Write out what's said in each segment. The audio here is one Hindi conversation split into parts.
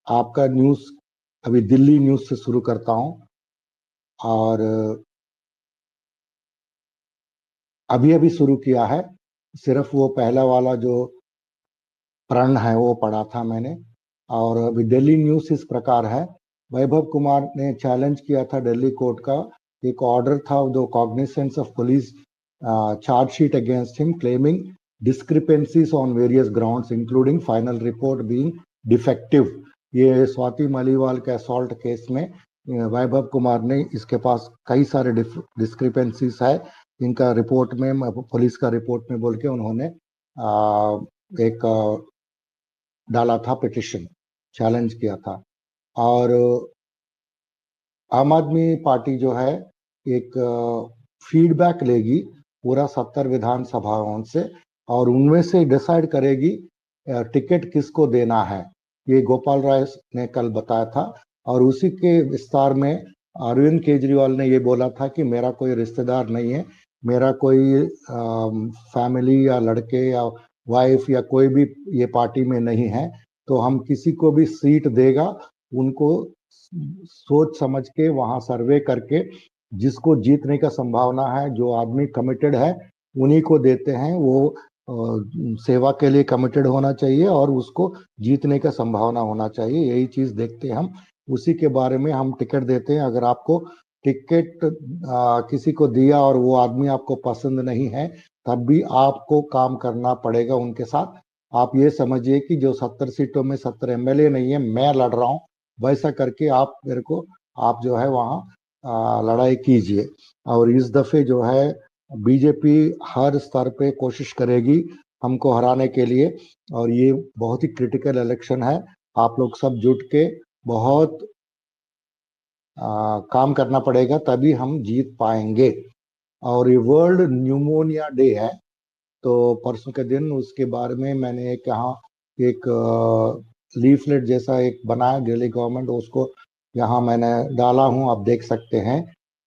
आपका न्यूज़ अभी दिल्ली न्यूज़ से शुरू करता हूं। और अभी अभी शुरू किया है, सिर्फ वो पहला वाला जो प्रण है वो पढ़ा था मैंने। और अभी दिल्ली न्यूज़ इस प्रकार है। वैभव कुमार ने चैलेंज किया था दिल्ली कोर्ट का, एक ऑर्डर था दो cognisance of police chargesheet against him claiming discrepancies on various grounds including final report being defective. ये स्वाति मलीवाल के असॉल्ट केस में वैभव कुमार ने, इसके पास कई सारे डिस्क्रिपेंसीज है इनका रिपोर्ट में, पुलिस का रिपोर्ट में बोल के उन्होंने एक डाला था पिटिशन, चैलेंज किया था। और आम आदमी पार्टी जो है एक फीडबैक लेगी पूरा 70 विधानसभाओं से और उनमें से डिसाइड करेगी टिकट किसको देना है। ये गोपाल राय ने कल बताया था। और उसी के विस्तार में अरविंद केजरीवाल ने ये बोला था कि मेरा कोई रिश्तेदार नहीं है, मेरा कोई फैमिली या लड़के या वाइफ या कोई भी ये पार्टी में नहीं है, तो हम किसी को भी सीट देगा उनको सोच समझ के वहां सर्वे करके जिसको जीतने का संभावना है, जो आदमी कमिटेड है उन्हीं को देते हैं। वो सेवा के लिए कमिटेड होना चाहिए और उसको जीतने का संभावना होना चाहिए, यही चीज देखते हैं हम। उसी के बारे में हम टिकट देते हैं। अगर आपको टिकट किसी को दिया और वो आदमी आपको पसंद नहीं है, तब भी आपको काम करना पड़ेगा उनके साथ। आप ये समझिए कि जो 70 सीटों में 70 एमएलए नहीं है, मैं लड़ रहा हूँ, वैसा करके आप मेरे को, आप जो है वहाँ लड़ाई कीजिए। और इस दफे जो है बीजेपी हर स्तर पे कोशिश करेगी हमको हराने के लिए। और ये बहुत ही क्रिटिकल इलेक्शन है, आप लोग सब जुट के बहुत काम करना पड़ेगा, तभी हम जीत पाएंगे। और ये वर्ल्ड न्यूमोनिया डे है, तो परसों के दिन उसके बारे में मैंने एक यहाँ एक लीफलेट जैसा एक बनाया, दिल्ली गवर्नमेंट उसको यहाँ मैंने डाला हूँ, आप देख सकते हैं।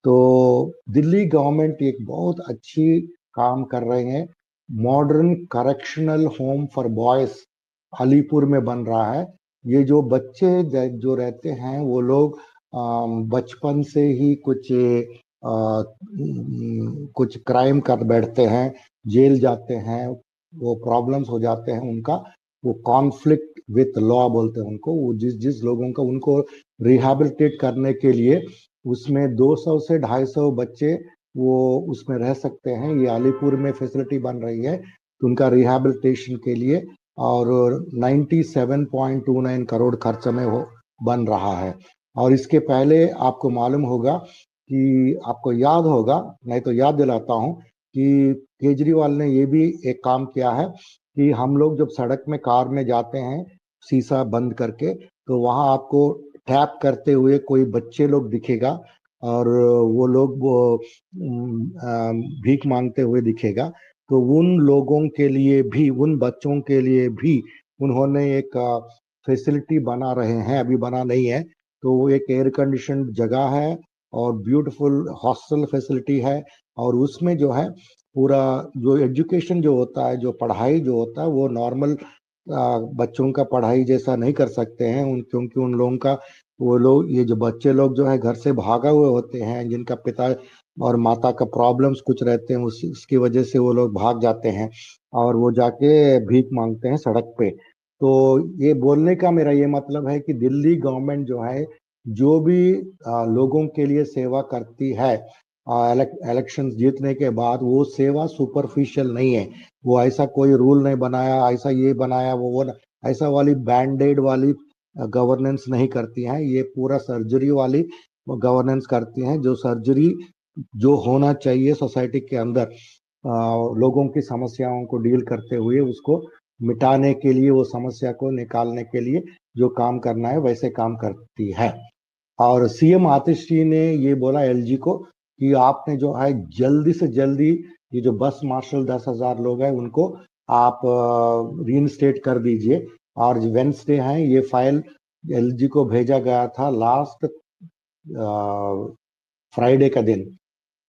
तो दिल्ली गवर्नमेंट एक बहुत अच्छी काम कर रहे हैं। Modern correctional home for boys Alipur में बन रहा है। ये जो बच्चे जो रहते हैं वो लोग बचपन से ही कुछ क्राइम कर बैठते हैं, जेल जाते हैं, वो प्रॉब्लम्स हो जाते हैं उनका, वो कॉन्फ्लिक्ट विथ लॉ बोलते हैं उनको। वो जिस जिस लोगों का उनको रिहैबिलिटेट करने के लिए उसमें 200 से 250 बच्चे वो उसमें रह सकते हैं। ये अलीपुर में फैसिलिटी बन रही है तो उनका रिहैबिलिटेशन के लिए, और 97.29 करोड़ खर्च में वो बन रहा है। और इसके पहले आपको मालूम होगा कि, आपको याद होगा, नहीं तो याद दिलाता हूं कि केजरीवाल ने ये भी एक काम किया है कि हम लोग जब सड़क में कार में जाते हैं शीशा बंद करके, तो वहां आपको टैप करते हुए कोई बच्चे लोग दिखेगा और वो लोग वो भीख मांगते हुए दिखेगा। तो उन लोगों के लिए भी, उन बच्चों के लिए भी उन्होंने एक फैसिलिटी बना रहे हैं, अभी बना नहीं है। तो वो एक एयर कंडीशन जगह है और ब्यूटीफुल हॉस्टल फैसिलिटी है। और उसमें जो है पूरा जो एजुकेशन जो होता है, जो पढ़ाई जो होता है, वो नॉर्मल बच्चों का पढ़ाई जैसा नहीं कर सकते हैं क्योंकि उन लोगों का, वो लोग, ये जो बच्चे लोग जो है घर से भागा हुए होते हैं, जिनका पिता और माता का प्रॉब्लम्स कुछ रहते हैं, उसकी वजह से वो लोग भाग जाते हैं और वो जाके भीख मांगते हैं सड़क पे। तो ये बोलने का मेरा ये मतलब है कि दिल्ली गवर्नमेंट जो है, जो भी लोगों के लिए सेवा करती है इलेक्शन जीतने के बाद, वो सेवा सुपरफिशियल नहीं है। वो ऐसा कोई रूल नहीं बनाया, ऐसा ये बनाया वो ऐसा वाली बैंडेड वाली गवर्नेंस नहीं करती हैं। ये पूरा सर्जरी वाली गवर्नेंस करती हैं, जो सर्जरी जो होना चाहिए सोसाइटी के अंदर लोगों की समस्याओं को डील करते हुए उसको मिटाने के लिए, वो समस्या को निकालने के लिए जो काम करना है वैसे काम करती है। और सीएम आतिशी ने ये बोला एलजी को कि आपने जो है जल्दी से जल्दी ये जो बस मार्शल 10,000 लोग हैं उनको आप रीइंस्टेट कर दीजिए। और वेंसडे है, ये फाइल एलजी को भेजा गया था लास्ट फ्राइडे का दिन,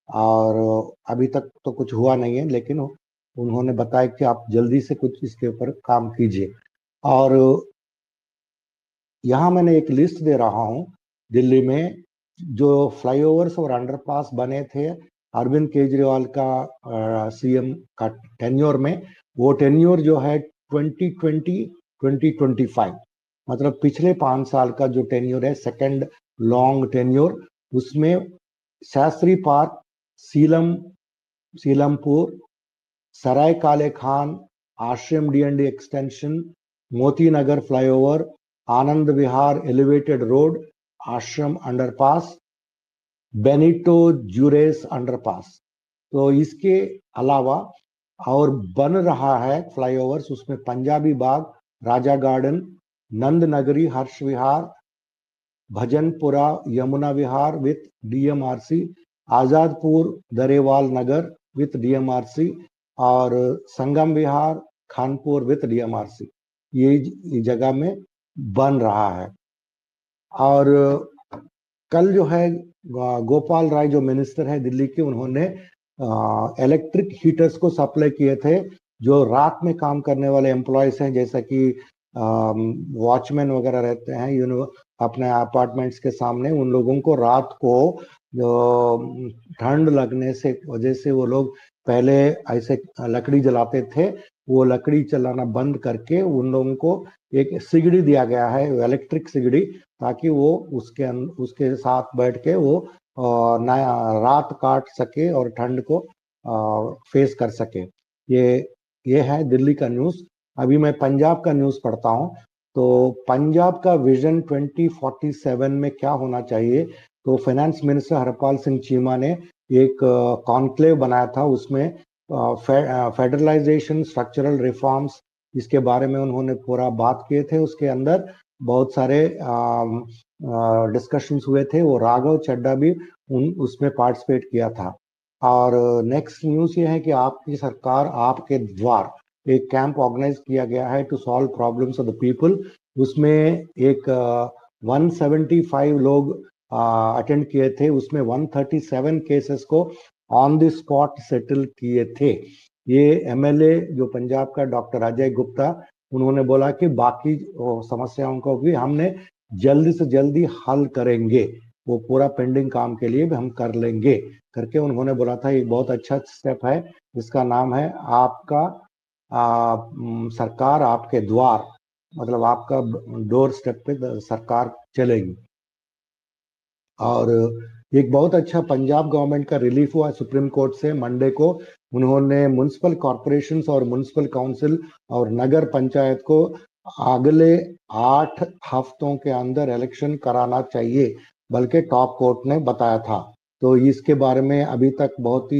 और अभी तक तो कुछ हुआ नहीं है, लेकिन उन्होंने बताया कि आप जल्दी से कुछ इसके ऊपर काम कीजिए। और यहाँ मैंने एक लिस्ट दे रहा हूँ दिल्ली में जो फ्लाईओवर्स और अंडरपास बने थे अरविंद केजरीवाल का सीएम का टेन्योर में। वो टेन्योर जो है 2020-2025, मतलब पिछले 5 साल का जो टेन्योर है, सेकंड लॉन्ग टेन्योर, उसमें शास्त्री पार्क, सीलमपुर, सराय काले खान, आश्रम D extension, Moti Nagar flyover, Anand Vihar elevated road, आश्रम अंडरपास, बेनिटो जुरेस अंडरपास। तो इसके अलावा और बन रहा है फ्लाईओवर्स, उसमें पंजाबी बाग, राजा Garden, Nand Nagri Harsh Vihar, Bhajanpura Yamuna Vihar with DMRC, Azadpur Derawal Nagar with DMRC, और संगम विहार खानपुर विथ डीएमआरसी, ये जगह में बन रहा है। और कल जो है गोपाल राय जो मिनिस्टर है दिल्ली के, उन्होंने इलेक्ट्रिक हीटर्स को सप्लाई किए थे जो रात में काम करने वाले एम्प्लॉयज हैं, जैसा कि वॉचमैन वगैरह रहते हैं अपने अपार्टमेंट्स के सामने, उन लोगों को रात को जो ठंड लगने से वजह से वो लोग पहले ऐसे लकड़ी जलाते थे, वो लकड़ी चलाना बंद करके उन लोगों को एक सिगड़ी दिया गया है, इलेक्ट्रिक सिगड़ी, ताकि वो उसके साथ बैठ के वो नया रात काट सके और ठंड को फेस कर सके। ये है दिल्ली का न्यूज़। अभी मैं पंजाब का न्यूज़ पढ़ता हूँ। तो पंजाब का विजन 2047 में क्या होना चाहिए, तो फाइनेंस मिनिस्टर हरपाल सिंह चीमा ने एक कॉन्क्लेव बनाया था, उसमें फेडरलाइजेशन, स्ट्रक्चरल रिफॉर्म्स, इसके बारे में उन्होंने पूरा बात किए थे। उसके अंदर बहुत सारे डिस्कशंस हुए थे, वो राघव चड्ढा भी उसमें पार्टिसिपेट किया था। और नेक्स्ट न्यूज़ ये है कि आपकी सरकार आपके द्वार एक कैंप ऑर्गेनाइज किया गया है to solve problems of the people. उसमें एक 175 लोग अटेंड किए थे, उसमें 137 केसेस को ऑन द स्पॉट सेटल किए थे। ये एमएलए जो पंजाब का डॉक्टर अजय गुप्ता, उन्होंने बोला कि बाकी समस्याओं को भी हमने जल्दी से जल्दी हल करेंगे, वो पूरा पेंडिंग काम के लिए भी हम कर लेंगे करके उन्होंने बोला था। एक बहुत अच्छा स्टेप है, इसका नाम है आपका सरकार आपके द्वार, मतलब आपका डोर स्टेप पे सरकार चलेगी। और एक बहुत अच्छा पंजाब गवर्नमेंट का रिलीफ हुआ सुप्रीम कोर्ट से मंडे को। उन्होंने म्युनिसिपल कॉरपोरेशंस और म्युनिसिपल काउंसिल और नगर पंचायत को अगले 8 हफ्तों के अंदर इलेक्शन कराना चाहिए, बल्कि टॉप कोर्ट ने बताया था। तो इसके बारे में अभी तक बहुत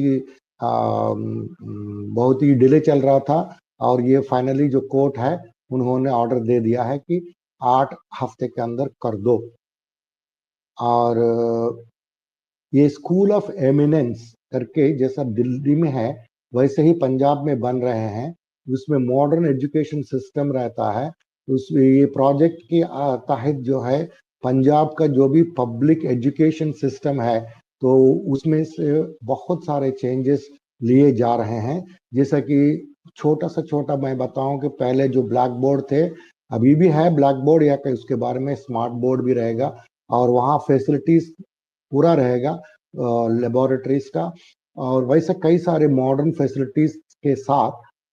ही डिले चल रहा था, और ये फाइनली जो कोर्ट है उन्होंने ऑर्डर दे दिया है कि 8 हफ्ते के अंदर कर दो। और ये स्कूल ऑफ एमिनेंस करके जैसा दिल्ली में है वैसे ही पंजाब में बन रहे हैं, उसमें मॉडर्न एजुकेशन सिस्टम रहता है। उसमें ये प्रोजेक्ट के तहत जो है पंजाब का जो भी पब्लिक एजुकेशन सिस्टम है, तो उसमें से बहुत सारे चेंजेस लिए जा रहे हैं। जैसा कि छोटा सा छोटा मैं बताऊं कि पहले जो ब्लैक बोर्ड थे, अभी भी है ब्लैक बोर्ड, या कि उसके बारे में स्मार्ट बोर्ड भी रहेगा, और वहाँ फैसिलिटीज पूरा रहेगा लेबोरेटरीज का, और वैसे कई सारे मॉडर्न फैसिलिटीज के साथ।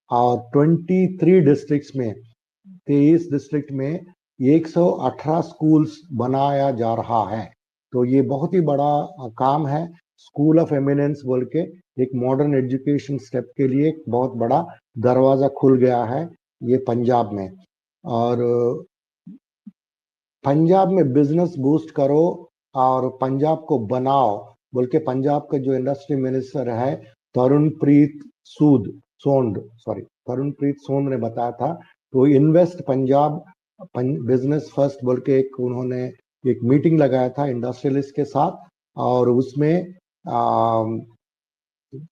और 23 डिस्ट्रिक्ट्स में 23 डिस्ट्रिक्ट में 118 स्कूल्स बनाया जा रहा है। तो ये बहुत ही बड़ा काम है। स्कूल ऑफ एमिनेंस बोल के एक मॉडर्न एजुकेशन स्टेप के लिए एक बहुत बड़ा दरवाजा खुल गया है ये पंजाब में। और पंजाब में बिजनेस बूस्ट करो और पंजाब को बनाओ बोल के पंजाब का जो इंडस्ट्री मिनिस्टर है तरुणप्रीत सोंद ने बताया था। तो इन्वेस्ट पंजाब बिजनेस फर्स्ट बोल के उन्होंने एक मीटिंग लगाया था इंडस्ट्रियलिस्ट के साथ, और उसमें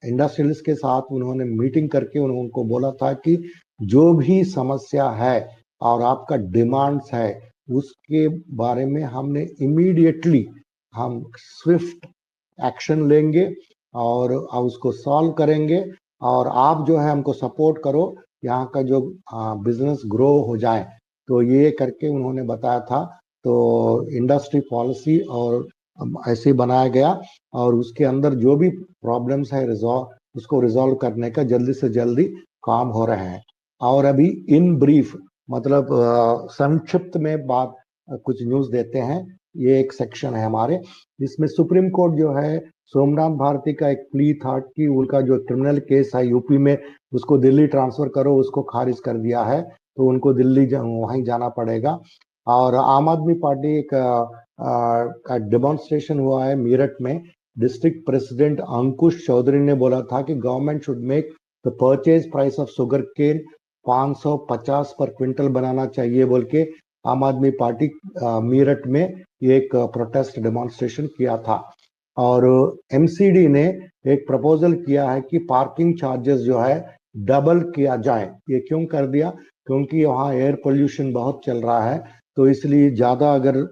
इंडस्ट्रियलिस्ट के साथ उन्होंने मीटिंग करके उनको बोला था कि जो भी समस्या है और आपका डिमांड्स है उसके बारे में हमने इमीडिएटली हम स्विफ्ट एक्शन लेंगे और उसको सॉल्व करेंगे, और आप जो है हमको सपोर्ट करो, यहाँ का जो बिजनेस ग्रो हो जाए। तो ये करके उन्होंने बताया था। तो इंडस्ट्री पॉलिसी और ऐसे ही बनाया गया, और उसके अंदर जो भी प्रॉब्लम्स है उसको रिजॉल्व करने का जल्दी से जल्दी काम हो रहे हैं। और अभी इन ब्रीफ, मतलब संक्षिप्त में बात कुछ न्यूज देते हैं। ये एक सेक्शन है हमारे, इसमें सुप्रीम कोर्ट जो है सोमनाथ भारती का एक प्ली था कि उनका जो क्रिमिनल केस है यूपी में, उसको दिल्ली ट्रांसफर करो, उसको खारिज कर दिया है। तो उनको दिल्ली वहीं जाना पड़ेगा। और आम आदमी पार्टी का डेमोन्स्ट्रेशन हुआ है मेरठ में। डिस्ट्रिक्ट प्रेसिडेंट अंकुश चौधरी ने बोला था कि government should make the purchase price of sugar cane 550 per quintal बनाना चाहिए बोल के आम आदमी पार्टी मेरठ में एक प्रोटेस्ट डेमोन्स्ट्रेशन किया था। और एमसीडी ने एक प्रपोजल किया है कि पार्किंग चार्जेस जो है डबल किया जाए। ये क्यों कर दिया? क्योंकि वहाँ एयर पोल्यूशन बहुत चल रहा है, तो इसलिए ज्यादा अगर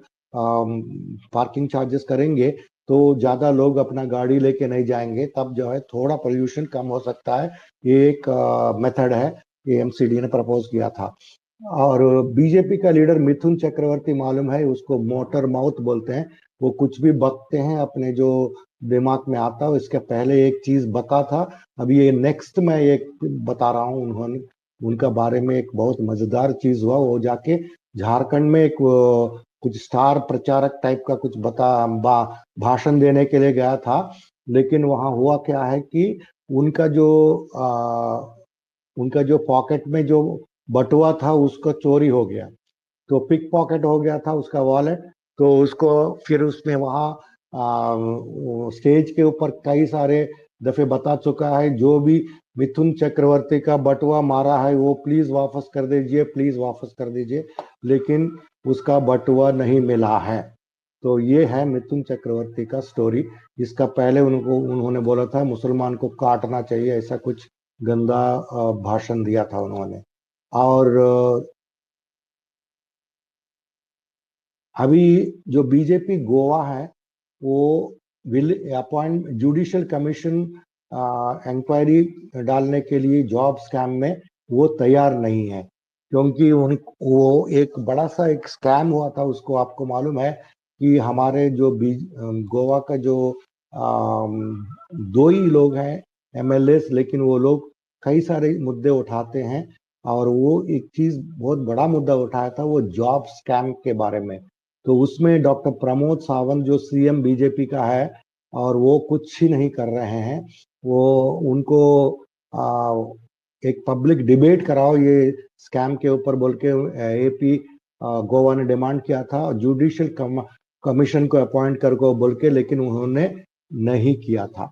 पार्किंग चार्जेस करेंगे तो ज्यादा लोग अपना गाड़ी लेके नहीं जाएंगे, तब जो है थोड़ा पोल्यूशन कम हो सकता है। ये एक मेथड है, ये एमसीडी ने प्रपोज किया था। और बीजेपी का लीडर मिथुन चक्रवर्ती, मालूम है उसको मोटर माउथ बोलते हैं, वो कुछ भी बकते हैं अपने जो दिमाग में आता है। इसके पहले एक चीज बता था, अभी ये नेक्स्ट मैं एक बता रहा हूँ। उन्होंने उनका बारे में एक बहुत मजेदार चीज हुआ। वो जाके झारखंड में एक कुछ स्टार प्रचारक टाइप का कुछ भाषण देने के लिए गया था। लेकिन वहां हुआ क्या है कि उनका जो उनका जो पॉकेट में जो बटुआ था उसका चोरी हो गया। तो पिक पॉकेट हो गया था उसका वॉलेट। तो उसको फिर उसने वहाँ स्टेज के ऊपर कई सारे दफे बता चुका है, जो भी मिथुन चक्रवर्ती का बटुआ मारा है वो प्लीज वापस कर दीजिए, प्लीज वापस कर दीजिए। लेकिन उसका बटुआ नहीं मिला है। तो ये है मिथुन चक्रवर्ती का स्टोरी। इसका पहले उन्होंने बोला था मुसलमान को काटना चाहिए, ऐसा कुछ गंदा भाषण दिया था उन्होंने। और अभी जो बीजेपी गोवा है वो will appoint judicial commission inquiry डालने के लिए जॉब स्कैम में वो तैयार नहीं है, क्योंकि वो एक बड़ा सा एक स्कैम हुआ था। उसको आपको मालूम है कि हमारे जो गोवा का जो दो ही लोग हैं एमएलए, लेकिन वो लोग कई सारे मुद्दे उठाते हैं। और वो एक चीज बहुत बड़ा मुद्दा उठाया था, वो जॉब स्कैम के बारे में। तो उसमें डॉक्टर प्रमोद सावंत जो सीएम बीजेपी का है, और वो कुछ ही नहीं कर रहे हैं। वो उनको एक पब्लिक डिबेट कराओ ये स्कैम के ऊपर बोल के एपी गोवा ने डिमांड किया था जुडिशियल कमीशन को अपॉइंट कर को बोल के, लेकिन उन्होंने नहीं किया था।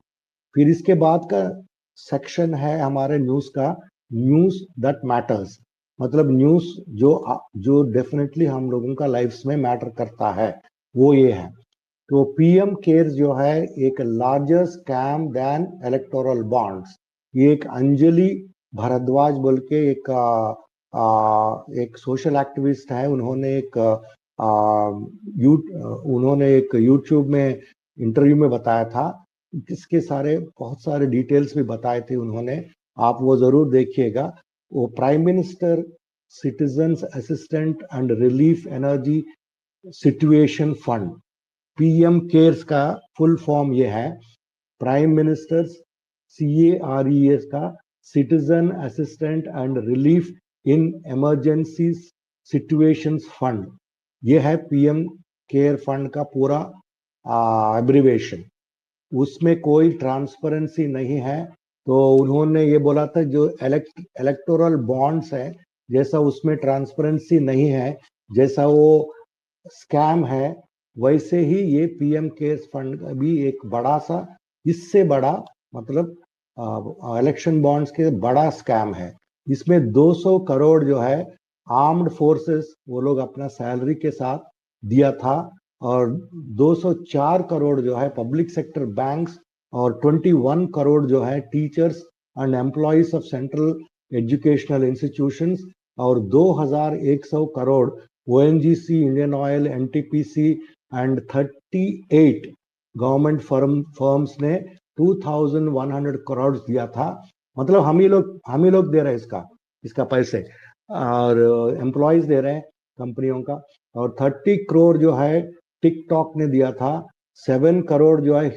फिर इसके बाद का सेक्शन है हमारे न्यूज का, न्यूज दैट मैटर्स। मतलब न्यूज जो डेफिनेटली हम लोगों का लाइफ्स में मैटर करता है, वो ये है। तो पीएम केयर्स जो है एक larger scam than electoral bonds. ये एक अंजलि भारद्वाज बोल के एक सोशल एक्टिविस्ट है। उन्होंने एक यूट्यूब में इंटरव्यू में बताया था, इसके बहुत सारे डिटेल्स भी बताए थे उन्होंने। आप वो जरूर देखिएगा। वो prime minister citizens assistant and relief energy situation fund, PM cares का फुल फॉर्म ये है, प्राइम मिनिस्टर्स CARES का citizen assistant and relief in emergency situations fund. ये है पीएम केयर फंड का पूरा एब्रिवेशन। उसमें कोई ट्रांसपेरेंसी नहीं है। तो उन्होंने ये बोला था जो इलेक्टोरल बॉन्ड्स है, जैसा उसमें ट्रांसपेरेंसी नहीं है, जैसा वो स्कैम है, वैसे ही ये पीएम केयर्स फंड का भी एक बड़ा सा, इससे बड़ा, मतलब इलेक्शन बॉन्ड्स के बड़ा स्कैम है। इसमें 200 करोड़ जो है आर्म्ड फोर्सेस वो लोग अपना सैलरी के साथ दिया था, और 204 करोड़ जो है पब्लिक सेक्टर बैंक्स, और 21 करोड़ जो है teachers and employees of central educational institutions, और 2100 crore ONGC, Indian oil, NTPC and 38 government firms ने 2100 करोड़ दिया था। मतलब हम ही लोग दे रहे हैं इसका पैसे, और एम्प्लॉयज दे रहे हैं। कंपनियों का, और 30 करोड़ जो है टिकटॉक ने दिया था, 7 करोड़ जो है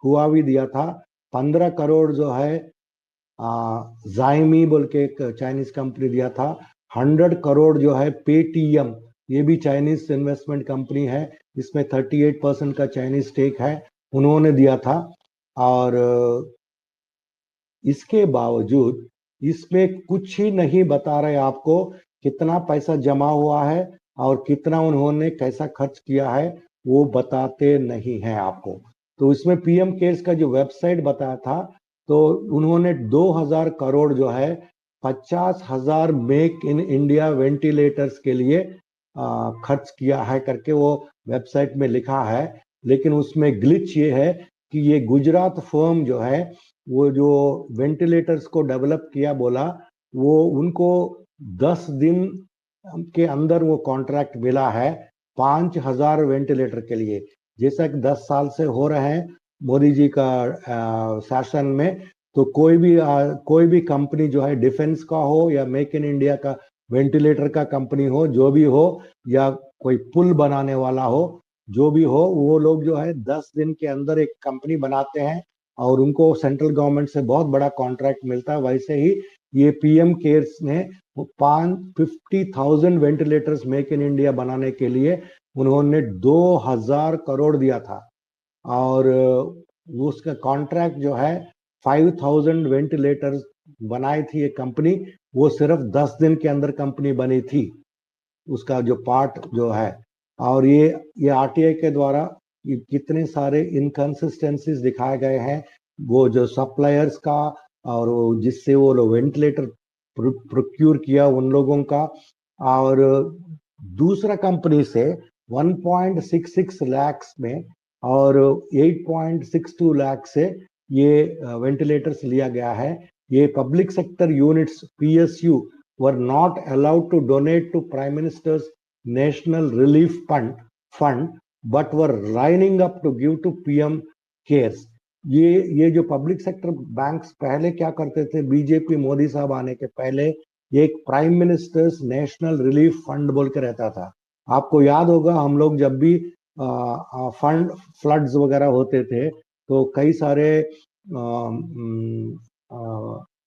हुआवी दिया था, 15 करोड़ जो है जाइमी बोल के एक चाइनीज कंपनी दिया था, 100 करोड़ जो है पेटीएम, ये भी चाइनीज इन्वेस्टमेंट कंपनी है, इसमें 38% का चाइनीज स्टेक है, उन्होंने दिया था। और इसके बावजूद इसमें कुछ ही नहीं बता रहे आपको कितना पैसा जमा हुआ है और कितना उन्होंने कैसा खर्च किया है, वो बताते नहीं हैं आपको। तो इसमें पीएम केयर्स का जो वेबसाइट बताया था, तो उन्होंने 2000 करोड़ जो है 50,000 मेक इन इंडिया वेंटिलेटर्स के लिए खर्च किया है करके वो वेबसाइट में लिखा है। लेकिन उसमें ग्लिच ये है कि ये गुजरात फर्म जो है, वो जो वेंटिलेटर्स को डेवलप किया बोला, वो उनको 10 दिन के अंदर वो कॉन्ट्रैक्ट मिला है 5,000 वेंटिलेटर के लिए। जैसा कि 10 साल से हो रहे हैं मोदी जी का शासन में, तो कोई भी कंपनी जो है डिफेंस का हो या मेक इन इंडिया का वेंटिलेटर का कंपनी हो, जो भी हो, या कोई पुल बनाने वाला हो, जो भी हो, वो लोग जो है 10 दिन के अंदर एक कंपनी बनाते हैं और उनको सेंट्रल गवर्नमेंट से बहुत बड़ा कॉन्ट्रैक्ट मिलता है। वैसे ही ये पीएम केयर्स ने 50,000 वेंटिलेटर्स मेक इन इंडिया बनाने के लिए उन्होंने 2000 करोड़ दिया था, और उसका कॉन्ट्रैक्ट जो है 5,000 वेंटिलेटर्स बनाई थी ये कंपनी, वो सिर्फ 10 दिन के अंदर कंपनी बनी थी, उसका जो पार्ट जो है। और ये आरटीआई के द्वारा कितने सारे इनकंसिस्टेंसीज दिखाए गए हैं, वो जो सप्लायर्स का और जिससे वो लोग वेंटिलेटर प्रोक्यूर किया उन लोगों का, और दूसरा कंपनी से 1.66 लाख में और 8.62 लाख से ये वेंटिलेटर्स लिया गया है। ये public sector units PSU were not allowed to donate to Prime Minister's National Relief Fund, but were lining up to give to PM Cares. ये जो पब्लिक सेक्टर बैंक्स पहले क्या करते थे, बीजेपी मोदी साहब आने के पहले, ये एक prime ministers national relief fund बोल के रहता था। आपको याद होगा, हम लोग जब भी फंड फ्लड्स वगैरह होते थे, तो कई सारे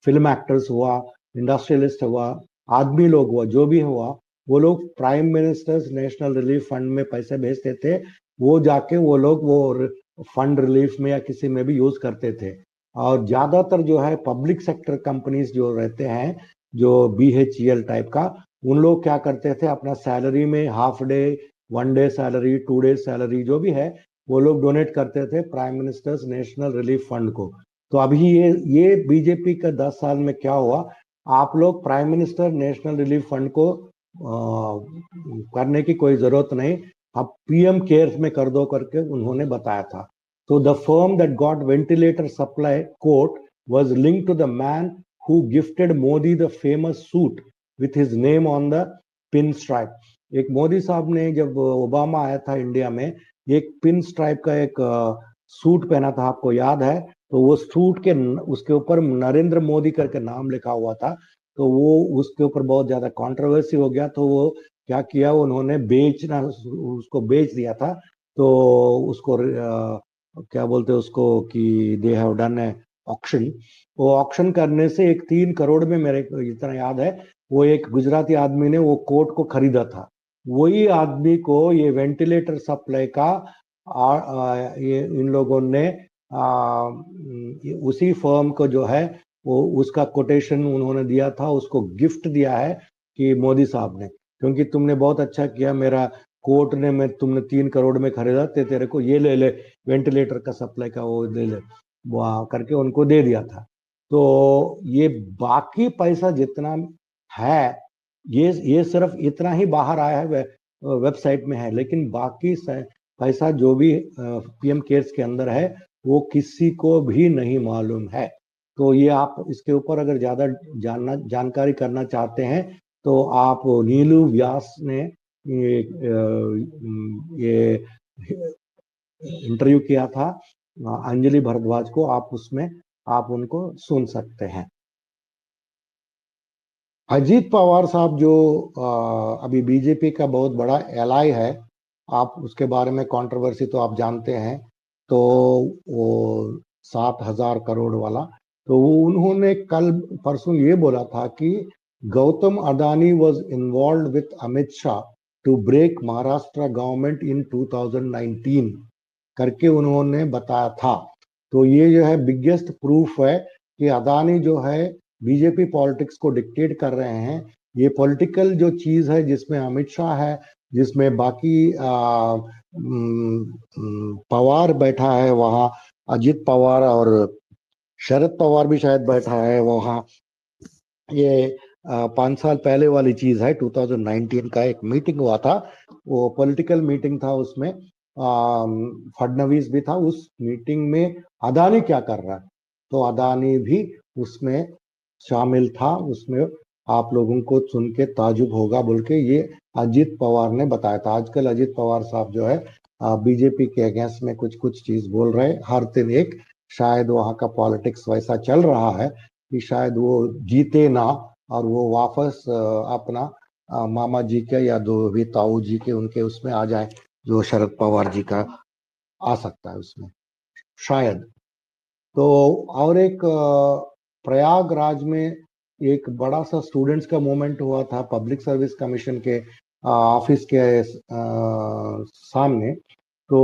फिल्म एक्टर्स हुआ, इंडस्ट्रियलिस्ट हुआ, आदमी लोग हुआ, जो भी हुआ, वो लोग prime ministers national relief fund में पैसे भेजते थे, वो जाके वो लोग वो फंड रिलीफ में या किसी में भी यूज करते थे। और ज्यादातर जो है पब्लिक सेक्टर कंपनीज जो रहते हैं, जो बीएचईएल टाइप का, उन लोग क्या करते थे, अपना सैलरी में half day, 1 day salary, 2 day salary जो भी है, वो लोग डोनेट करते थे prime ministers national relief fund को। तो अभी ये बीजेपी का 10 साल में क्या हुआ, आप लोग prime minister national relief fund को करने की कोई जरूरत नहीं, आप पीएम केयर्स में कर दो करके उन्होंने बताया था। तो the firm that got ventilator supply quote was linked to the man who gifted Modi the famous suit with his name on the pin stripe. एक मोदी साहब ने जब ओबामा आया था इंडिया में, एक पिन स्ट्राइप का एक सूट पहना था, आपको याद है? तो वो सूट के उसके ऊपर नरेंद्र मोदी करके नाम लिखा हुआ था, तो वो उसके ऊपर बहुत ज्यादा कंट्रोवर्सी हो गया। तो वो क्या किया, उन्होंने उसको बेच दिया था। तो उसको क्या बोलते हैं उसको, कि they have done A auction. वो ऑक्शन करने से एक 3 करोड़ में, मेरे को इतना याद है, वो एक गुजराती आदमी ने वो कोट को खरीदा था। वही आदमी को ये वेंटिलेटर सप्लाई का ये इन लोगों ने उसी फर्म को जो है वो उसका कोटेशन उन्होंने दिया था, उसको गिफ्ट दिया है कि मोदी साहब ने, क्योंकि तुमने बहुत अच्छा किया, मेरा कोर्ट ने मैं तुमने 3 करोड़ में खरीदा, तेरे को ये ले ले, वेंटिलेटर का सप्लाई का वो ले ले, वहाँ करके उनको दे दिया था। तो ये बाकी पैसा जितना है, ये सिर्फ इतना ही बाहर आया है, वेबसाइट में है, लेकिन बाकी पैसा जो भी पीएम केयर्स के अंदर है, वो किसी को भी नहीं मालूम है। तो ये आप इसके ऊपर अगर ज्यादा जानकारी करना चाहते हैं, तो आप नीलू व्यास ने ये इंटरव्यू किया था अंजलि भारद्वाज को, आप उसमें आप उनको सुन सकते हैं। अजीत पवार साहब जो अभी बीजेपी का बहुत बड़ा एलाई है, आप उसके बारे में कंट्रोवर्सी तो आप जानते हैं। तो वो 7,000 करोड़ वाला, तो वो उन्होंने कल परसों ये बोला था कि Gautam Adani was involved with Amit Shah to break Maharashtra government in 2019 करके उन्होंने बताया था। तो ये जो है बिगेस्ट प्रूफ है कि अदानी जो है बीजेपी पॉलिटिक्स को डिक्टेट कर रहे हैं। ये पॉलिटिकल जो चीज है जिसमें अमित शाह है, जिसमें बाकी पवार बैठा है वहाँ, अजित पवार और शरद पवार भी शायद बैठा है वहाँ। ये 5 साल पहले वाली चीज है, 2019 का एक मीटिंग हुआ था, वो पॉलिटिकल मीटिंग था, उसमें फडणवीस भी था। उस मीटिंग में अदानी क्या कर रहा है, तो अदानी भी उसमें शामिल था। उसमें आप लोगों को सुन के ताजुब होगा बोल के ये अजित पवार ने बताया था। आजकल अजित पवार साहब जो है बीजेपी के अगेंस्ट में कुछ कुछ चीज बोल रहे हैं हर दिन एक। शायद वहाँ का पॉलिटिक्स वैसा चल रहा है कि शायद वो जीते ना, और वो वापस अपना मामा जी के या दो भी ताऊ जी के उनके उसमें आ जाए, जो शरद पवार जी का आ सकता है उसमें शायद। तो और एक प्रयागराज में एक बड़ा सा स्टूडेंट्स का मूवमेंट हुआ था पब्लिक सर्विस कमीशन के ऑफिस के सामने। तो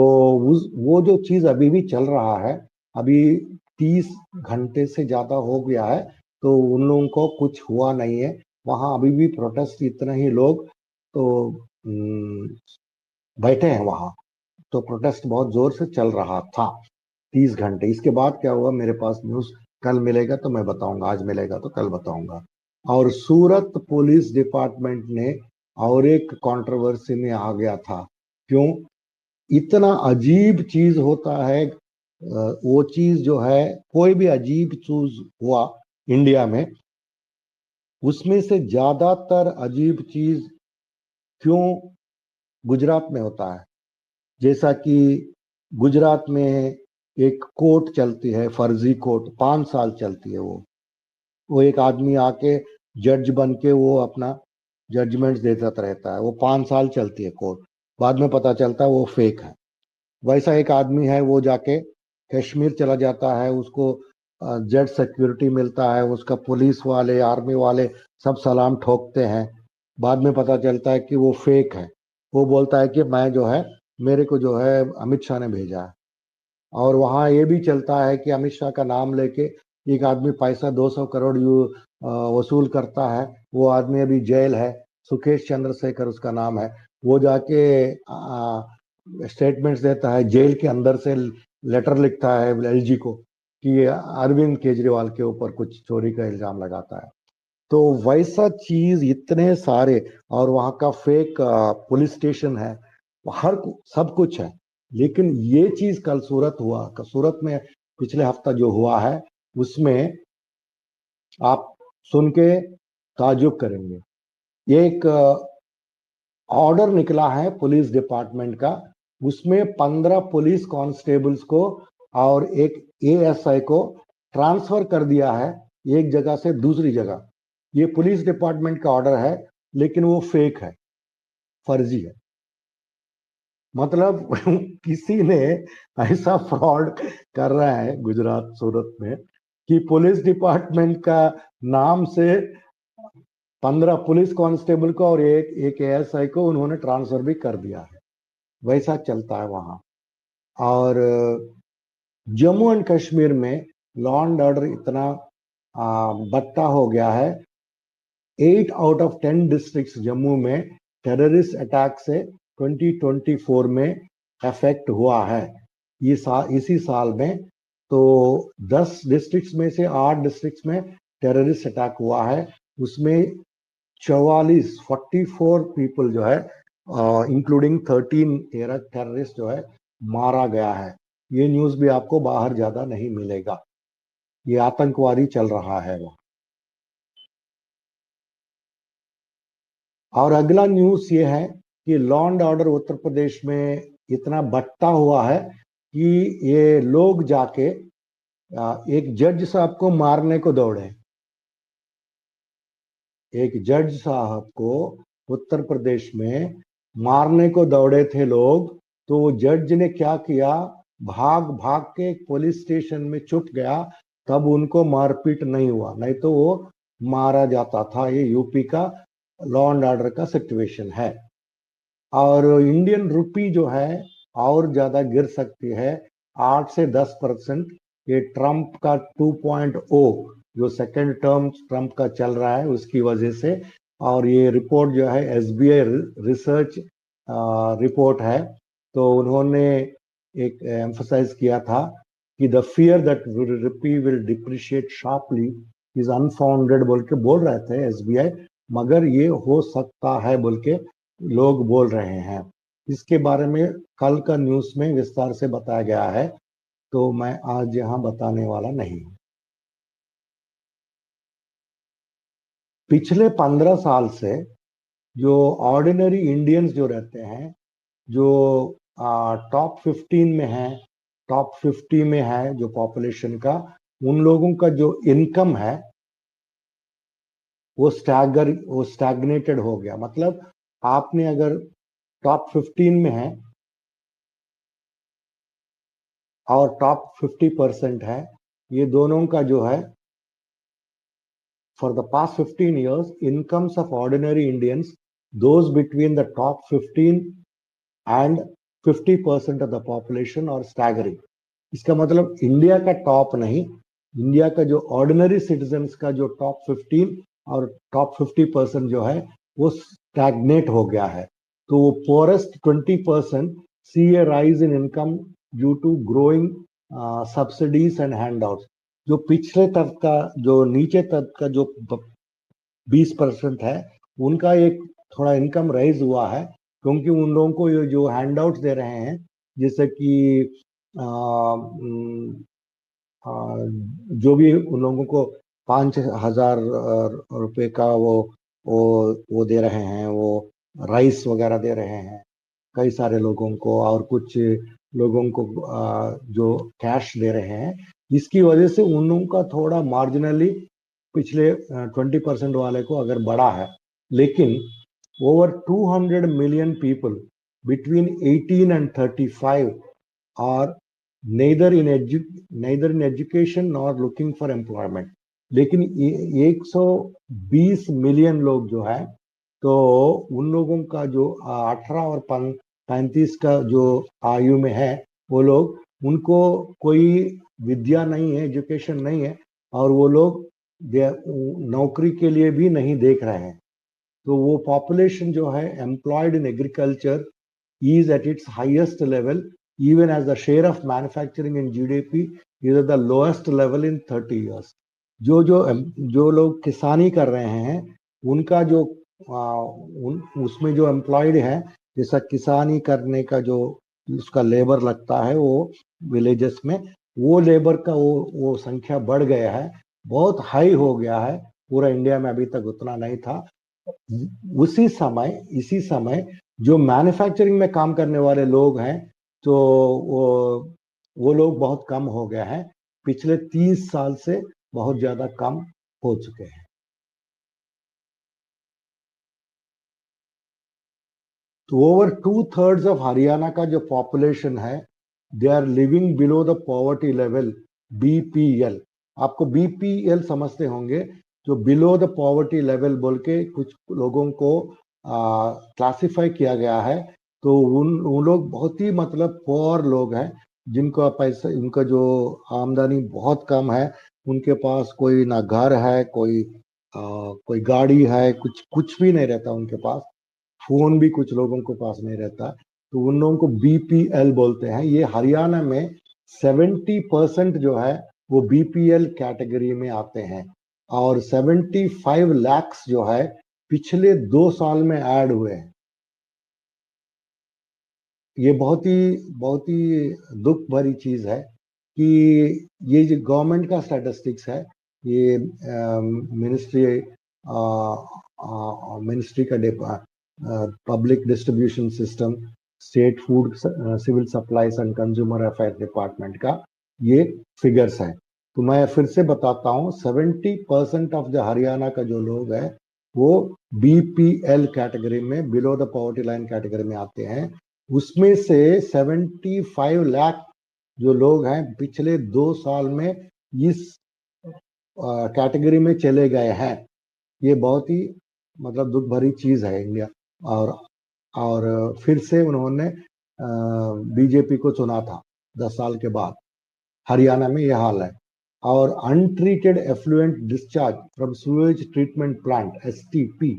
वो जो चीज अभी भी चल रहा है, अभी 30 घंटे से ज्यादा हो गया है, तो उन लोगों को कुछ हुआ नहीं है। वहां अभी भी प्रोटेस्ट इतने ही लोग तो बैठे हैं वहां। तो प्रोटेस्ट बहुत जोर से चल रहा था 30 घंटे। इसके बाद क्या हुआ मेरे पास न्यूज कल मिलेगा तो मैं बताऊंगा, आज मिलेगा तो कल बताऊंगा। और सूरत पुलिस डिपार्टमेंट ने और एक कंट्रोवर्सी में आ गया था। क्यों? इतना अजीब चीज होता है, वो चीज जो है, कोई भी अजीब चीज हुआ इंडिया में, उसमें से ज्यादातर अजीब चीज क्यों गुजरात में होता है। जैसा कि गुजरात में एक कोर्ट चलती है, फर्जी कोर्ट, 5 साल चलती है वो एक आदमी आके जज बन के वो अपना जजमेंट देता रहता है, वो 5 साल चलती है कोर्ट। बाद में पता चलता है वो फेक है। वैसा एक आदमी है, वो जाके कश्मीर चला जाता है, उसको जेट सिक्योरिटी मिलता है, उसका पुलिस वाले आर्मी वाले सब सलाम ठोकते हैं। बाद में पता चलता है कि वो फेक है। वो बोलता है कि मैं जो है, मेरे को जो है अमित शाह ने भेजा है। और वहाँ ये भी चलता है कि अमित शाह का नाम लेके एक आदमी पैसा 200 करोड़ वसूल करता है। वो आदमी अभी जेल है, सुकेश चंद्रशेखर उसका नाम है। वो जाके स्टेटमेंट्स देता है, जेल के अंदर से लेटर लिखता है एलजी को कि अरविंद केजरीवाल के ऊपर कुछ चोरी का इल्जाम लगाता है। तो वैसा चीज इतने सारे, और वहाँ का फेक पुलिस स्टेशन है, हर सब कुछ है। लेकिन ये चीज कल सूरत हुआ, सूरत में पिछले हफ्ता जो हुआ है, उसमें आप सुन के ताजुब करेंगे। एक ऑर्डर निकला है पुलिस डिपार्टमेंट का, उसमें 15 पुलिस कांस्टेबल्स को और एक एएसआई को ट्रांसफर कर दिया है एक जगह से दूसरी जगह। ये पुलिस डिपार्टमेंट का ऑर्डर है, लेकिन वो फेक है, फर्जी है। मतलब किसी ने ऐसा फ्रॉड कर रहा है गुजरात सूरत में कि पुलिस डिपार्टमेंट का नाम से 15 पुलिस कांस्टेबल को और एक एएसआई को उन्होंने ट्रांसफर भी कर दिया है। वैसा चलता है वहां। और जम्मू एंड कश्मीर में लॉ एंड ऑर्डर इतना बट्टा हो गया है। 8 आउट ऑफ 10 डिस्ट्रिक्ट्स जम्मू में टेररिस्ट अटैक से 2024 में अफेक्ट हुआ है। इसी साल में तो 10 डिस्ट्रिक्ट्स में से 8 डिस्ट्रिक्ट्स में टेररिस्ट अटैक हुआ है। उसमें 44 पीपल जो है, इंक्लूडिंग 13 टेररिस्ट जो है मारा गया है। ये न्यूज भी आपको बाहर ज्यादा नहीं मिलेगा। ये आतंकवादी चल रहा है वहाँ। और अगला न्यूज ये है कि law and order Uttar Pradesh में इतना बट्टा हुआ है कि ये लोग जाके एक जज साहब को मारने को दौड़े। एक जज साहब को उत्तर प्रदेश में मारने को दौड़े थे लोग, तो वो जज ने क्या किया, भाग भाग के एक पुलिस स्टेशन में छुप गया, तब उनको मारपीट नहीं हुआ, नहीं तो वो मारा जाता था। ये यूपी का लॉ एंड ऑर्डर का सिचुएशन है। और इंडियन रुपी जो है और ज्यादा गिर सकती है, 8 से 10%। ये ट्रंप का 2.0 जो सेकेंड टर्म ट्रंप का चल रहा है उसकी वजह से। और ये रिपोर्ट जो है एसबीआई रिसर्च रिपोर्ट है, तो उन्होंने एक एम्फसाइज किया था कि the fear that rupee will depreciate sharply is unfounded बोल के बोल रहे थे एसबीआई, मगर ये हो सकता है बोल के लोग बोल रहे हैं। इसके बारे में कल का न्यूज़ में विस्तार से बताया गया है, तो मैं आज यहाँ बताने वाला नहीं हूँ। पिछले 15 साल से जो ऑर्डिनरी इंडियंस जो रहते हैं, जो टॉप 15 में है, टॉप 50 में है जो पॉपुलेशन का, उन लोगों का जो इनकम है वो स्टैग्नेटेड हो गया। मतलब आपने अगर टॉप 15 में है और टॉप 50% है, ये दोनों का जो है for the past 15 years, incomes of ordinary Indians, those between the top 15 and 50% of the population are staggering. इसका मतलब इंडिया का टॉप नहीं, इंडिया का जो ऑर्डिनरी सिटीजन्स का जो टॉप 15 और टॉप 50% जो है वो स्टैग्नेट हो गया है। तो वो poorest 20% see a rise in income due to growing subsidies and handouts. जो पिछले तक का, जो नीचे तक का जो 20% है, उनका एक थोड़ा इनकम राइज हुआ है, क्योंकि उन लोगों को ये जो हैंडआउट्स दे रहे हैं, जैसे कि जो भी उन लोगों को 5,000 रुपए का वो दे रहे हैं, वो राइस वगैरह दे रहे हैं कई सारे लोगों को, और कुछ लोगों को जो कैश दे रहे हैं। इसकी वजह से उन लोगों का थोड़ा मार्जिनली पिछले 20% वाले को अगर बढ़ा है, लेकिन over 200 million people between 18 and 35 are neither in education nor looking for employment। लेकिन 120 मिलियन लोग जो है, तो उन लोगों का जो 18 और 35 का जो आयु में है, वो लोग, उनको कोई विद्या नहीं है, एजुकेशन नहीं है, और वो लोग नौकरी के लिए भी नहीं देख रहे हैं। तो वो पॉपुलेशन जो है employed in agriculture is at its highest level, even as the share of manufacturing in GDP is at the lowest level in 30 years। जो लोग किसानी कर रहे हैं, उनका जो उसमें जो एम्प्लॉयड है, जैसा किसानी करने का जो उसका लेबर लगता है वो विलेजेस में, वो लेबर का वो संख्या बढ़ गया है, बहुत हाई हो गया है। पूरा इंडिया में अभी तक उतना नहीं था। इसी समय जो मैन्युफैक्चरिंग में काम करने वाले लोग हैं, तो वो लोग बहुत कम हो गए हैं, पिछले 30 साल से बहुत ज्यादा कम हो चुके हैं। तो ओवर 2/3 ऑफ हरियाणा का जो पॉपुलेशन है, they are living below the poverty level, BPL. आपको बीपीएल समझते होंगे, जो बिलो द पॉवर्टी लेवल बोल के कुछ लोगों को क्लासिफाई किया गया है। तो उन लोग बहुत ही मतलब पुअर लोग हैं, जिनका पैसा, उनका जो आमदनी बहुत कम है, उनके पास कोई ना घर है, कोई गाड़ी है, कुछ भी नहीं रहता उनके पास, फोन भी कुछ लोगों के पास नहीं रहता। तो उन लोगों को बीपीएल बोलते हैं। ये हरियाणा में 70% जो है वो बीपीएल कैटेगरी में आते हैं, और 75 लाख जो है पिछले 2 साल में ऐड हुए हैं। ये बहुत ही दुख भरी चीज है कि ये जो गवर्नमेंट का स्टैटिस्टिक्स है, ये मिनिस्ट्री का public distribution system, state food civil supplies and consumer affair department का ये फिगर्स है। तो मैं फिर से बताता हूँ, 70% ऑफ द हरियाणा का जो लोग है, वो BPL कैटेगरी में, below the poverty line category में आते हैं। उसमें से 75 लाख जो लोग हैं पिछले 2 साल में इस कैटेगरी में चले गए हैं। ये बहुत ही मतलब दुख भरी चीज है इंडिया। और फिर से उन्होंने बीजेपी को चुना था 10 साल के बाद। हरियाणा में यह हाल है। और untreated effluent discharge from sewage treatment plant STP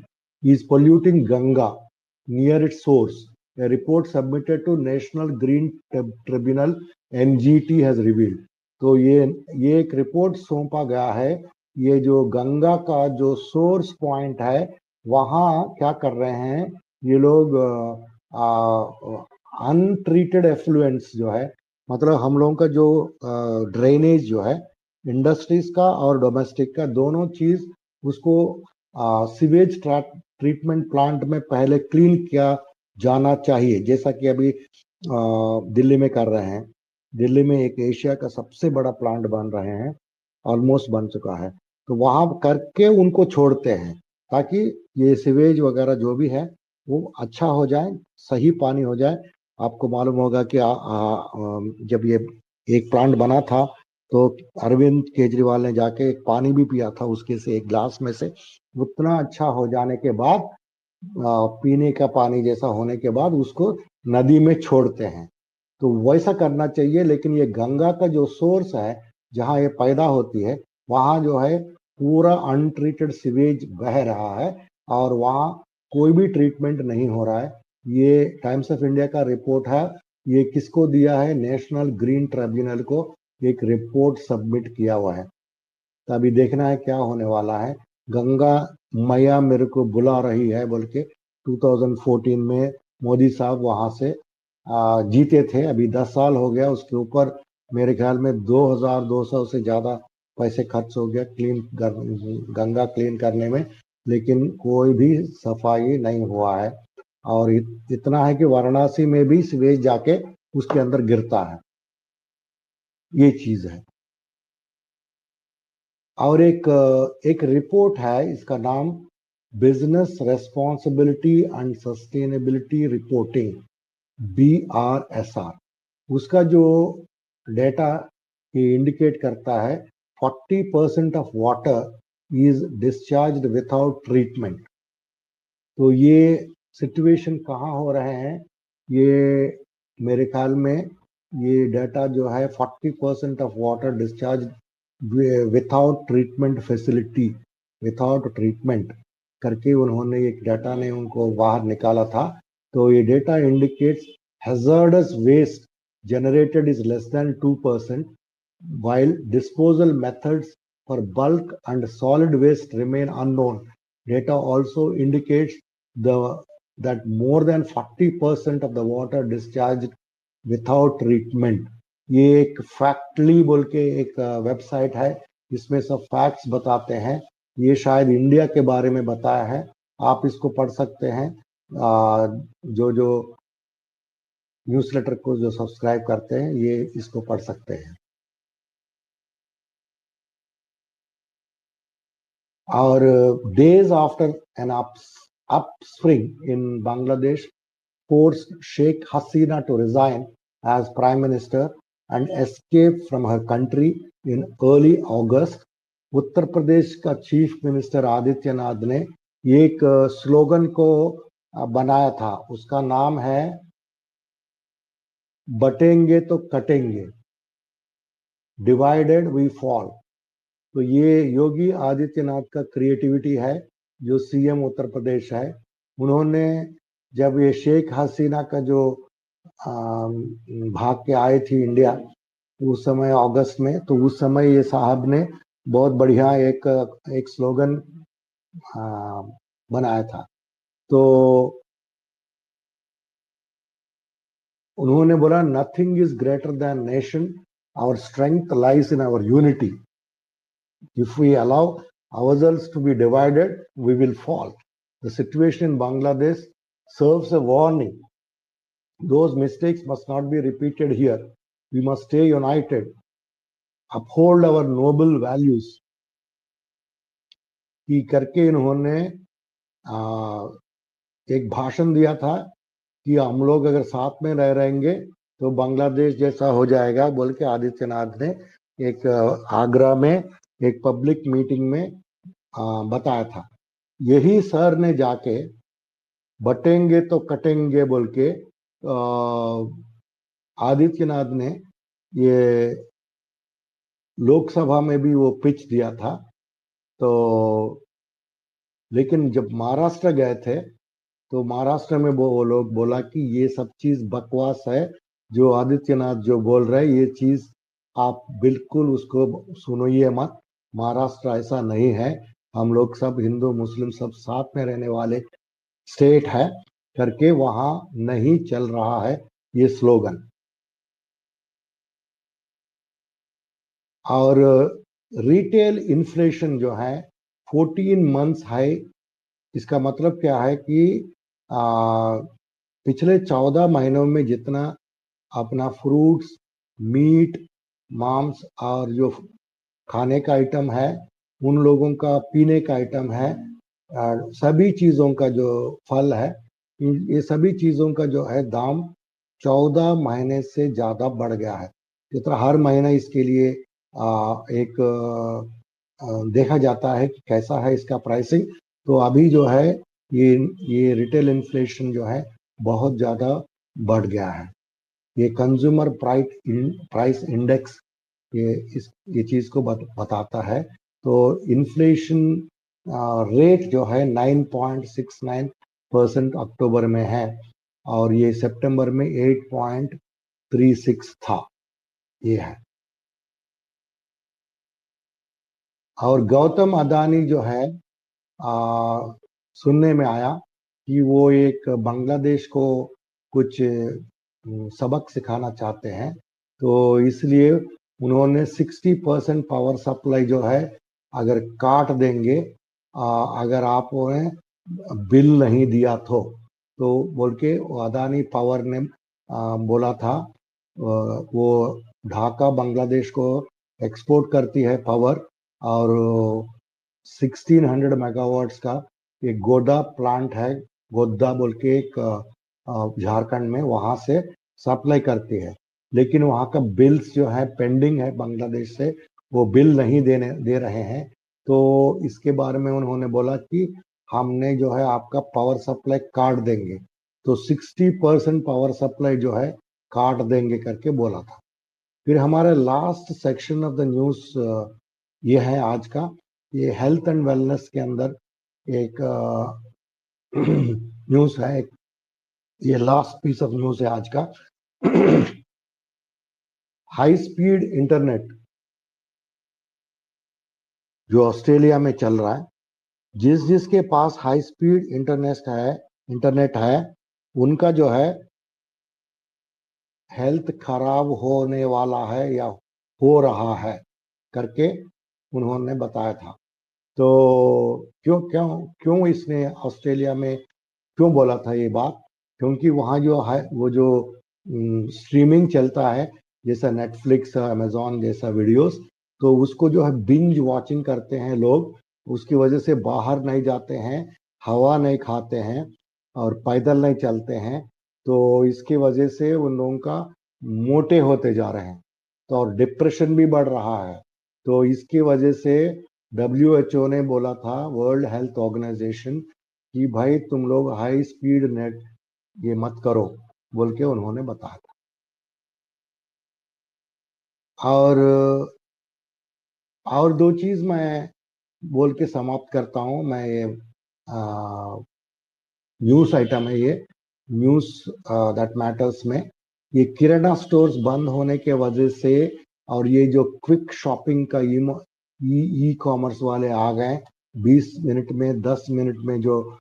is polluting Ganga near its source. A report submitted to National Green Tribunal NGT has revealed. तो ये एक रिपोर्ट सौंपा गया है। ये जो गंगा का जो सोर्स पॉइंट है वहाँ क्या कर रहे हैं ये लोग, अनट्रीटेड एफ्लुएंट्स जो है, मतलब हम लोगों का जो ड्रेनेज जो है इंडस्ट्रीज का और डोमेस्टिक का दोनों चीज, उसको सीवेज ट्रीटमेंट प्लांट में पहले क्लीन किया जाना चाहिए, जैसा कि अभी दिल्ली में कर रहे हैं। दिल्ली में एक एशिया का सबसे बड़ा प्लांट बन रहे हैं, ऑलमोस्ट बन चुका है। तो वहां करके उनको छोड़ते हैं ताकि ये सीवेज वगैरह जो भी है वो अच्छा हो जाए, सही पानी हो जाए। आपको मालूम होगा कि जब ये एक प्लांट बना था तो अरविंद केजरीवाल ने जाके एक पानी भी पिया था उसके से, एक ग्लास में से। उतना अच्छा हो जाने के बाद पीने का पानी जैसा होने के बाद उसको नदी में छोड़ते हैं। तो वैसा करना चाहिए। लेकिन ये गंगा का जो सोर्स है जहाँ ये पैदा होती है वहाँ जो है पूरा अनट्रीटेड सीवेज बह रहा है और वहाँ कोई भी ट्रीटमेंट नहीं हो रहा है। ये टाइम्स ऑफ इंडिया का रिपोर्ट है। ये किसको दिया है? नेशनल ग्रीन ट्रिब्यूनल को एक रिपोर्ट सबमिट किया हुआ है। तो अभी देखना है क्या होने वाला है। गंगा मैया मेरे को बुला रही है बोल के 2014 में मोदी साहब वहां से जीते थे। अभी 10 साल हो गया, उसके ऊपर मेरे ख्याल में 2200 से ज्यादा पैसे खर्च हो गया गंगा क्लीन करने में, लेकिन कोई भी सफाई नहीं हुआ है। और इतना है कि वाराणसी में भी सीवेज जाके उसके अंदर गिरता है। ये चीज है। और एक रिपोर्ट है, इसका नाम business responsibility and sustainability reporting, BRSR। उसका जो डेटा ये इंडिकेट करता है 40% of water is discharged without treatment. तो ये सिचुएशन कहाँ हो रहे हैं? ये मेरे ख्याल में ये डाटा जो है 40% of water discharge without treatment facility, without treatment करके उन्होंने एक डाटा ने उनको बाहर निकाला था। तो ये data indicates hazardous waste generated is less than 2%, while disposal methods for bulk and solid waste remain unknown. Data also indicates that more than 40% of the water discharged without treatment. ये एक फैक्टली बोल के एक वेबसाइट है, इसमें सब फैक्ट्स बताते हैं। ये शायद इंडिया के बारे में बताया है, आप इसको पढ़ सकते हैं। जो न्यूज़लेटर को जो सब्सक्राइब करते हैं ये इसको पढ़ सकते हैं। और days after an upswing in Bangladesh forced Sheikh Hasina to resign as prime minister and escape from her country in early August. Uttar Pradesh का चीफ मिनिस्टर आदित्यनाथ ने एक स्लोगन को बनाया था, उसका नाम है बटेंगे तो कटेंगे, डिवाइडेड वी फॉल। तो ये योगी आदित्यनाथ का क्रिएटिविटी है, जो CM उत्तर प्रदेश है। उन्होंने जब ये शेख हसीना का जो भाग के आए थी इंडिया उस समय अगस्त में, तो उस समय ये साहब ने बहुत बढ़िया एक स्लोगन बनाया था। तो उन्होंने बोला nothing is greater than nation, our strength lies in our unity, if we allow ourselves to be divided we will fall. The situation in Bangladesh serves a warning. Those mistakes must not be repeated here. We must stay united, uphold our noble values। कि करके इन्होंने एक भाषण दिया था कि हम लोग अगर साथ में रह रहेंगे तो बांग्लादेश जैसा हो जाएगा बोल के आदित्यनाथ ने एक आगरा में एक पब्लिक मीटिंग में बताया था। यही सर ने जाके बटेंगे तो कटेंगे बोल के आदित्यनाथ ने ये लोकसभा में भी वो पिच दिया था। तो लेकिन जब महाराष्ट्र गए थे तो महाराष्ट्र में वो लोग बोला कि ये सब चीज बकवास है, जो आदित्यनाथ जो बोल रहे हैं ये चीज आप बिल्कुल उसको सुनिए मत। महाराष्ट्र ऐसा नहीं है, हम लोग सब हिंदू मुस्लिम सब साथ में रहने वाले स्टेट है करके वहां नहीं चल रहा है ये स्लोगन। और रिटेल इन्फ्लेशन जो है 14 मंथ्स हाई, इसका मतलब क्या है कि पिछले 14 महीनों में जितना अपना फ्रूट्स, मीट, मांस और जो खाने का आइटम है, उन लोगों का पीने का आइटम है, सभी चीजों का जो फल है, ये सभी चीजों का जो है दाम 14 महीने से ज्यादा बढ़ गया है। जिस तरह हर महीना इसके लिए एक देखा जाता है कि कैसा है इसका प्राइसिंग। तो अभी जो है ये रिटेल इन्फ्लेशन जो है बहुत ज्यादा बढ़ गया है। ये कंज्यूमर प्राइस इंडेक्स ये चीज को बताता है। तो इन्फ्लेशन रेट जो है 9.69% अक्टूबर में है और ये सितंबर में 8.36 था। ये है। और गौतम अदानी जो है सुनने में आया कि वो एक बांग्लादेश को कुछ सबक सिखाना चाहते हैं, तो इसलिए उन्होंने 60% पावर सप्लाई जो है अगर काट देंगे, अगर आप उन्हें बिल नहीं दिया तो बोल के अदानी पावर ने बोला था। वो ढाका बांग्लादेश को एक्सपोर्ट करती है पावर, और 1600 मेगावाट्स का एक गोदा प्लांट है, गोदा बोल के एक झारखंड में, वहां से सप्लाई करती है। लेकिन वहां का बिल्स जो है पेंडिंग है बांग्लादेश से, वो बिल नहीं दे रहे हैं। तो इसके बारे में उन्होंने बोला कि हमने जो है आपका पावर सप्लाई काट देंगे, तो 60% पावर सप्लाई जो है काट देंगे करके बोला था। फिर हमारे last section of the news ये है आज का, ये हेल्थ एंड वेलनेस के अंदर एक न्यूज है। ये लास्ट पीस ऑफ न्यूज है आज का। हाई स्पीड इंटरनेट जो ऑस्ट्रेलिया में चल रहा है, जिसके पास हाई स्पीड इंटरनेट है उनका जो है हेल्थ खराब होने वाला है या हो रहा है करके उन्होंने बताया था। तो क्यों क्यों क्यों इसने ऑस्ट्रेलिया में क्यों बोला था ये बात? क्योंकि वहाँ जो है वो जो स्ट्रीमिंग चलता है, जैसा नेटफ्लिक्स, अमेजोन जैसा वीडियोस, तो उसको जो है बिंज वॉचिंग करते हैं लोग, उसकी वजह से बाहर नहीं जाते हैं, हवा नहीं खाते हैं और पैदल नहीं चलते हैं। तो इसकी वजह से उन लोगों का मोटे होते जा रहे हैं, तो और डिप्रेशन भी बढ़ रहा है। तो इसकी वजह से WHO ने बोला था, वर्ल्ड हेल्थ ऑर्गेनाइजेशन, कि भाई तुम लोग हाई स्पीड नेट ये मत करो बोल के उन्होंने बताया था। और दो चीज मैं बोल के समाप्त करता हूं। मैं ये न्यूज आइटम है, ये न्यूज दैट मैटर्स में, ये किराना स्टोर्स बंद होने के वजह से और ये जो क्विक शॉपिंग का ई कॉमर्स वाले आ गए, 20 मिनट में 10 मिनट में जो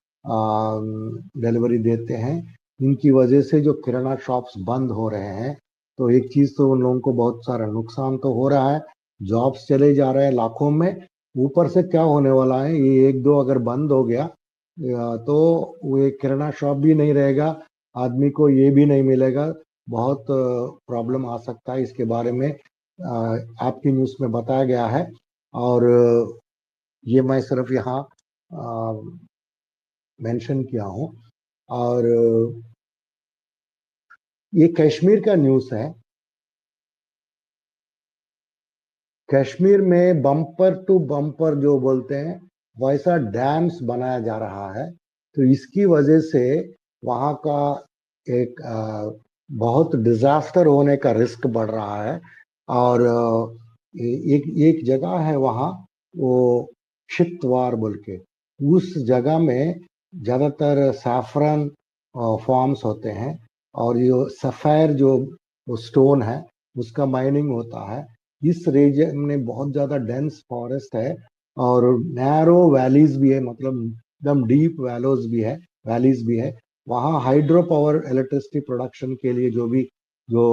डिलीवरी देते हैं, इनकी वजह से जो किराना शॉप्स बंद हो रहे हैं, तो एक चीज तो उन लोगों को बहुत सारा नुकसान तो हो रहा है, जॉब्स चले जा रहे हैं लाखों में। ऊपर से क्या होने वाला है, ये एक दो अगर बंद हो गया तो वो एक किराना शॉप भी नहीं रहेगा, आदमी को ये भी नहीं मिलेगा, बहुत प्रॉब्लम आ सकता है। इसके बारे में आपकी न्यूज़ में बताया गया है। और ये मैं सिर्फ यहाँ मेंशन किया हूँ। और ये कश्मीर का न्यूज़ है। कश्मीर में बम्पर टू बम्पर जो बोलते हैं वैसा डैम्स बनाया जा रहा है। तो इसकी वजह से वहाँ का एक बहुत डिजास्टर होने का रिस्क बढ़ रहा है। और एक एक जगह है वहाँ, वो छित्तवार बोल के, उस जगह में ज्यादातर सैफरन फॉर्म्स होते हैं। और ये सफेर जो स्टोन है उसका माइनिंग होता है। इस रीजन में बहुत ज्यादा डेंस फॉरेस्ट है और नैरो वैलीज भी है, मतलब एकदम डीप वैलीज भी है। वहाँ हाइड्रो पावर इलेक्ट्रिसिटी प्रोडक्शन के लिए जो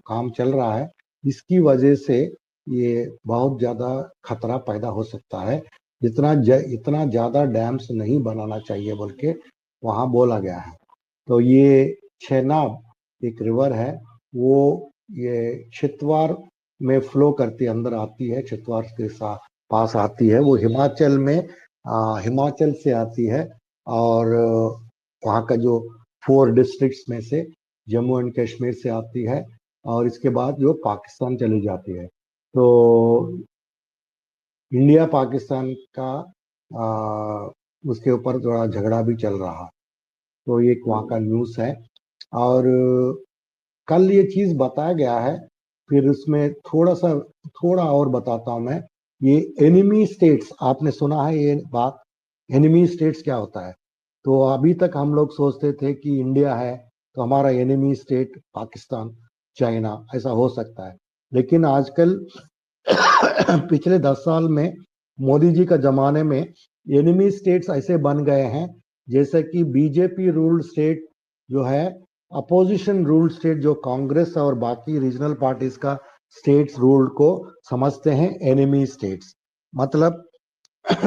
काम चल रहा है, इसकी वजह से ये बहुत ज्यादा खतरा पैदा हो सकता है। इतना ज्यादा डैम्स नहीं बनाना चाहिए बोल के वहाँ बोला गया है। तो ये छेनाब एक रिवर है, वो ये छितवार में फ्लो करती है, अंदर आती है, छितवार के पास आती है। वो हिमाचल में हिमाचल से आती है। और वहाँ का जो 4 डिस्ट्रिक्ट्स में से जम्मू एंड कश्मीर से आती है और इसके बाद जो पाकिस्तान चली जाती है। तो इंडिया पाकिस्तान का उसके ऊपर थोड़ा झगड़ा भी चल रहा। तो ये वहाँ का न्यूज़ है। और कल ये चीज बताया गया है, फिर उसमें थोड़ा और बताता हूं मैं। ये एनिमी स्टेट्स, आपने सुना है ये बात? एनिमी स्टेट्स क्या होता है? तो अभी तक हम लोग सोचते थे कि इंडिया है तो हमारा एनिमी स्टेट पाकिस्तान, चाइना ऐसा हो सकता है। लेकिन आजकल पिछले 10 साल में मोदी जी का जमाने में एनिमी स्टेट्स ऐसे बन गए हैं जैसे कि बीजेपी रूल्ड स्टेट जो है, अपोजिशन रूल्ड स्टेट जो कांग्रेस और बाकी रीजनल पार्टीज का स्टेट्स रूल को समझते हैं एनिमी स्टेट्स। मतलब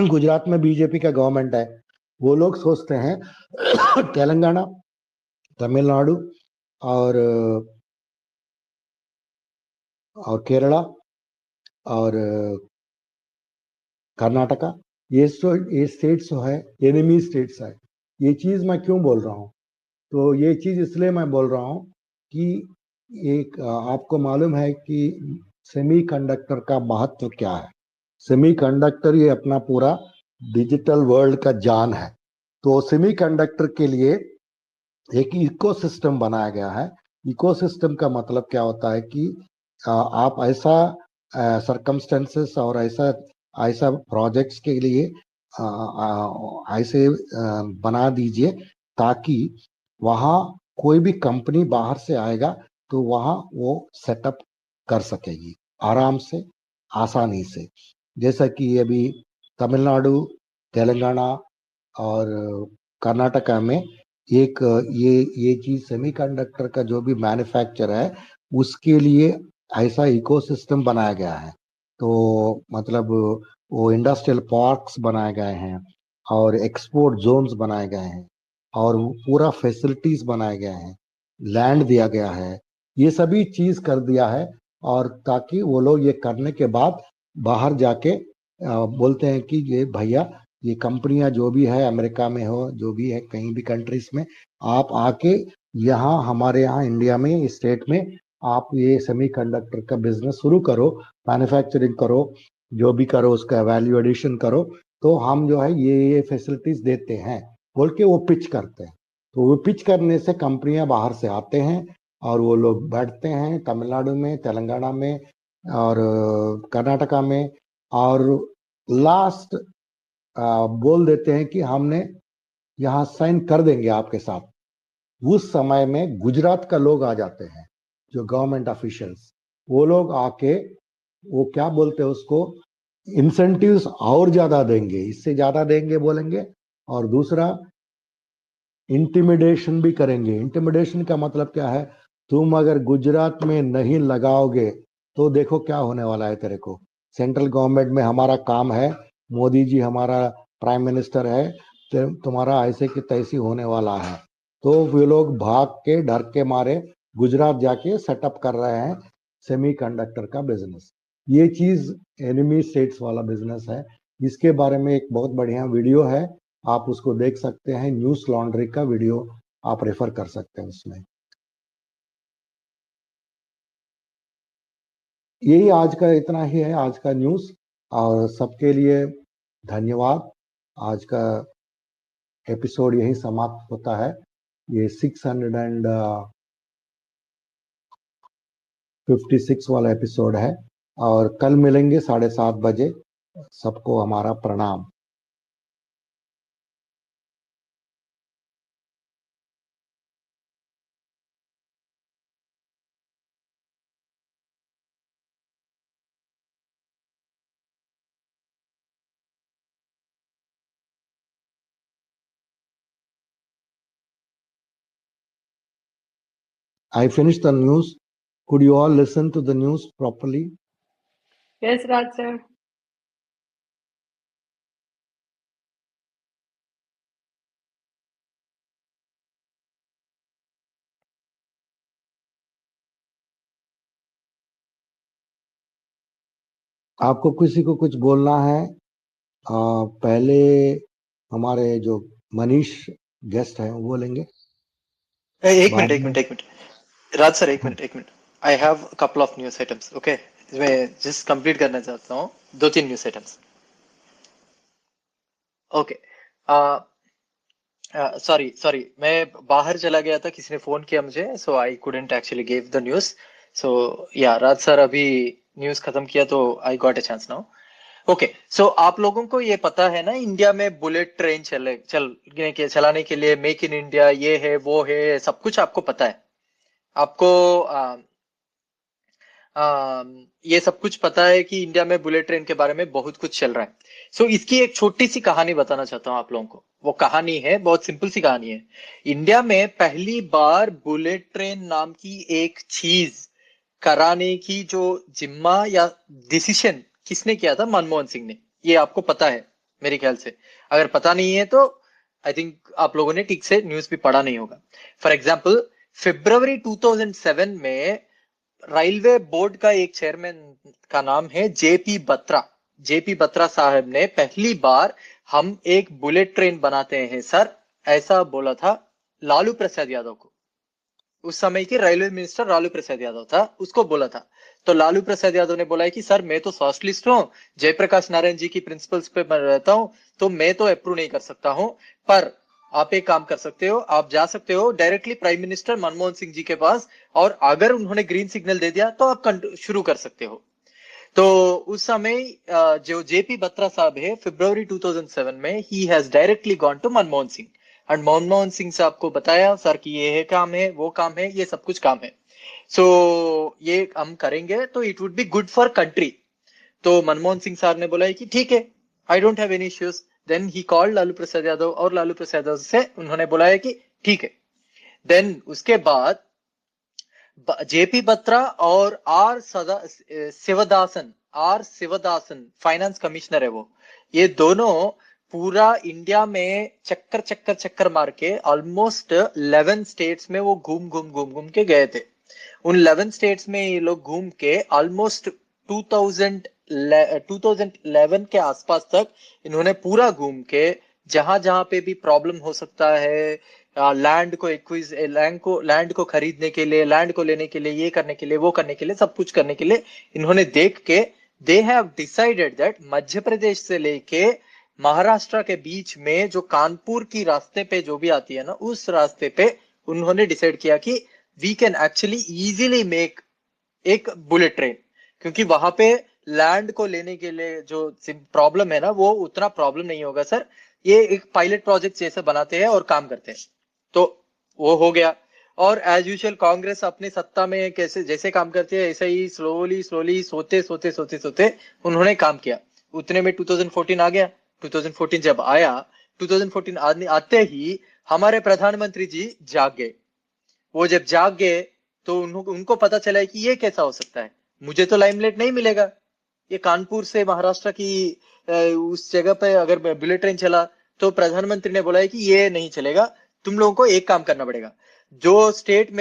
गुजरात में बीजेपी का गवर्नमेंट है, वो लोग सोचते हैं तेलंगाना, तमिलनाडु और केरला और कर्नाटका, ये स्टेट्स जो है एनिमी स्टेट्स है। ये चीज मैं क्यों बोल रहा हूँ? तो ये चीज इसलिए मैं बोल रहा हूँ कि एक आपको मालूम है कि सेमीकंडक्टर का महत्व क्या है। सेमीकंडक्टर ये अपना पूरा डिजिटल वर्ल्ड का जान है। तो सेमीकंडक्टर के लिए एक इकोसिस्टम बनाया गया है। इकोसिस्टम का मतलब क्या होता है कि आप ऐसा सरकमस्टेंसेस और ऐसा ऐसा प्रोजेक्ट्स के लिए ऐसे बना दीजिए ताकि वहाँ कोई भी कंपनी बाहर से आएगा तो वहाँ वो सेटअप कर सकेगी आराम से, आसानी से। जैसा कि अभी तमिलनाडु, तेलंगाना और कर्नाटका में एक ये चीज सेमीकंडक्टर का जो भी मैन्युफैक्चर है उसके लिए ऐसा इकोसिस्टम बनाया गया है। तो मतलब वो इंडस्ट्रियल पार्क्स बनाए गए हैं और एक्सपोर्ट जोन्स बनाए गए हैं और पूरा फैसिलिटीज बनाए गए हैं, लैंड दिया गया है, ये सभी चीज कर दिया है। और ताकि वो लोग ये करने के बाद बाहर जाके बोलते हैं कि ये भैया, ये कंपनियां जो भी है अमेरिका में हो, जो भी है कहीं भी कंट्रीज में, आप आके यहाँ हमारे यहाँ इंडिया में इस स्टेट में आप ये सेमीकंडक्टर का बिजनेस शुरू करो, मैन्युफैक्चरिंग करो, जो भी करो उसका वैल्यू एडिशन करो, तो हम जो है ये फैसिलिटीज देते हैं बोल के वो पिच करते हैं। तो वो पिच करने से कंपनियां बाहर से आते हैं और वो लोग बैठते हैं तमिलनाडु में, तेलंगाना में और कर्नाटका में, और लास्ट बोल देते हैं कि हमने यहाँ साइन कर देंगे आपके साथ। उस समय में गुजरात का लोग आ जाते हैं, जो गवर्नमेंट ऑफिशियल्स, वो लोग आके वो क्या बोलते हैं उसको, इंसेंटिव्स और ज्यादा देंगे, इससे ज्यादा देंगे बोलेंगे। और दूसरा इंटिमिडेशन भी करेंगे। इंटिमिडेशन का मतलब क्या है? तुम अगर गुजरात में नहीं लगाओगे तो देखो क्या होने वाला है तेरे को। सेंट्रल गवर्नमेंट में हमारा काम है, मोदी जी हमारा प्राइम मिनिस्टर है, तुम्हारा ऐसे की तैसी होने वाला है। तो वे लोग भाग के डर के मारे गुजरात जाके सेटअप कर रहे हैं सेमीकंडक्टर का बिजनेस। ये चीज एनिमी स्टेट्स वाला बिजनेस है। इसके बारे में एक बहुत बढ़िया वीडियो है, आप उसको देख सकते हैं। न्यूज लॉन्ड्री का वीडियो आप रेफर कर सकते हैं उसमें। यही आज का, इतना ही है आज का न्यूज। और सबके लिए धन्यवाद। आज का एपिसोड यही समाप्त होता है। ये 656 वाला एपिसोड है। और कल मिलेंगे 7:30 बजे। सबको हमारा प्रणाम। I finished the news. Could you all listen to the news properly? Yes, Raj sir. आपको किसी को कुछ बोलना है? पहले हमारे जो मनीष गेस्ट हैं वो बोलेंगे। एक बाद मिनट में एक मिनट एक मिनट राज सर, एक minute I have couple of news items. Okay, मैं जस्ट कंप्लीट करना चाहता हूँ 2-3 न्यूज आइटम्स। ओके, सॉरी मैं बाहर चला गया था, किसी ने फोन किया मुझे, so I couldn't actually give the news. So yeah Raj sir अभी न्यूज खत्म किया तो I got a chance now. Okay, so आप लोगों को ये पता है ना, इंडिया में बुलेट ट्रेन चलाने के लिए मेक इन इंडिया ये है वो है, सब कुछ आपको पता है। आपको ये सब कुछ पता है कि इंडिया में बुलेट ट्रेन के बारे में बहुत कुछ चल रहा है। सो इसकी एक छोटी सी कहानी बताना चाहता हूं आप लोगों को। वो कहानी है, बहुत सिंपल सी कहानी है। इंडिया में पहली बार बुलेट ट्रेन नाम की एक चीज कराने की जो जिम्मा या डिसीजन किसने किया था? मनमोहन सिंह ने। ये आपको पता है मेरे ख्याल से। अगर पता नहीं है तो आई थिंक आप लोगों ने ठीक से न्यूज भी पढ़ा नहीं होगा। फॉर एग्जाम्पल, February 2007 में रेलवे बोर्ड का एक चेयरमैन का नाम है जेपी बत्रा। जेपी बत्रा साहब ने पहली बार हम एक बुलेट ट्रेन बनाते हैं सर, ऐसा बोला था लालू प्रसाद यादव को। उस समय के रेलवे मिनिस्टर लालू प्रसाद यादव था, उसको बोला था। तो लालू प्रसाद यादव ने बोला है कि सर मैं तो सोशलिस्ट हूँ, जयप्रकाश नारायण जी की प्रिंसिपल्स पे मैं रहता हूँ, तो मैं तो अप्रूव नहीं कर सकता हूँ। पर आप एक काम कर सकते हो, आप जा सकते हो directly prime minister Manmohan Singh ji के पास, और अगर उन्होंने ग्रीन सिग्नल दे दिया तो आप शुरू कर सकते हो। तो उस समय जो जेपी बत्रा साहब है, February 2007 में ही has directly gone to Manmohan Singh, and Manmohan Singh साहब को बताया सर कि ये है काम है, वो काम है, ये सब कुछ काम है। सो ये हम करेंगे तो it would be good for country. तो मनमोहन सिंह साहब ने बोला है कि ठीक है, I don't have any issues. Then he called Lalu Prasad Yadav, और लालू प्रसाद यादव से उन्होंने बोला है कि ठीक है। देन उसके बाद जेपी बत्रा और शिवदासन फाइनेंस कमिश्नर है वो, ये दोनों पूरा इंडिया में चक्कर चक्कर चक्कर मार के ऑलमोस्ट 11 स्टेट्स में वो घूम घूम घूम घूम के गए थे। उन 11 स्टेट्स में ये लोग घूम के ऑलमोस्ट 2011 के आसपास तक इन्होंने पूरा घूम के जहां जहां पे भी प्रॉब्लम हो सकता है, लैंड को खरीदने के लिए, लैंड को लेने के लिए, ये करने के लिए, वो करने के लिए, सब कुछ करने के लिए इन्होंने देख के they have decided that Madhya Pradesh से लेके महाराष्ट्र के बीच में जो कानपुर की रास्ते पे जो भी आती है ना, उस रास्ते पे उन्होंने डिसाइड किया कि we can actually easily make एक बुलेट ट्रेन, क्योंकि वहां पे लैंड को लेने के लिए जो प्रॉब्लम है ना, वो उतना प्रॉब्लम नहीं होगा सर। ये एक पायलट प्रोजेक्ट जैसे बनाते हैं और काम करते हैं। तो वो हो गया। और एज यूजुअल कांग्रेस अपने सत्ता में कैसे जैसे काम करती है, ऐसे ही स्लोली स्लोली सोते उन्होंने काम किया। उतने में 2014 आ गया। 2014 जब आया, 2014 आते ही हमारे प्रधानमंत्री जी जाग गए। वो जब जाग गए तो उनको पता चला कि ये कैसा हो सकता है, मुझे तो लाइमलाइट नहीं मिलेगा। ये कानपुर से महाराष्ट्र की उस जगह पे अगर बुलेट ट्रेन चला तो प्रधानमंत्री ने बोला है कि ये नहीं चलेगा, तुम लोगों को एक काम करना पड़ेगा, जो स्टेट्स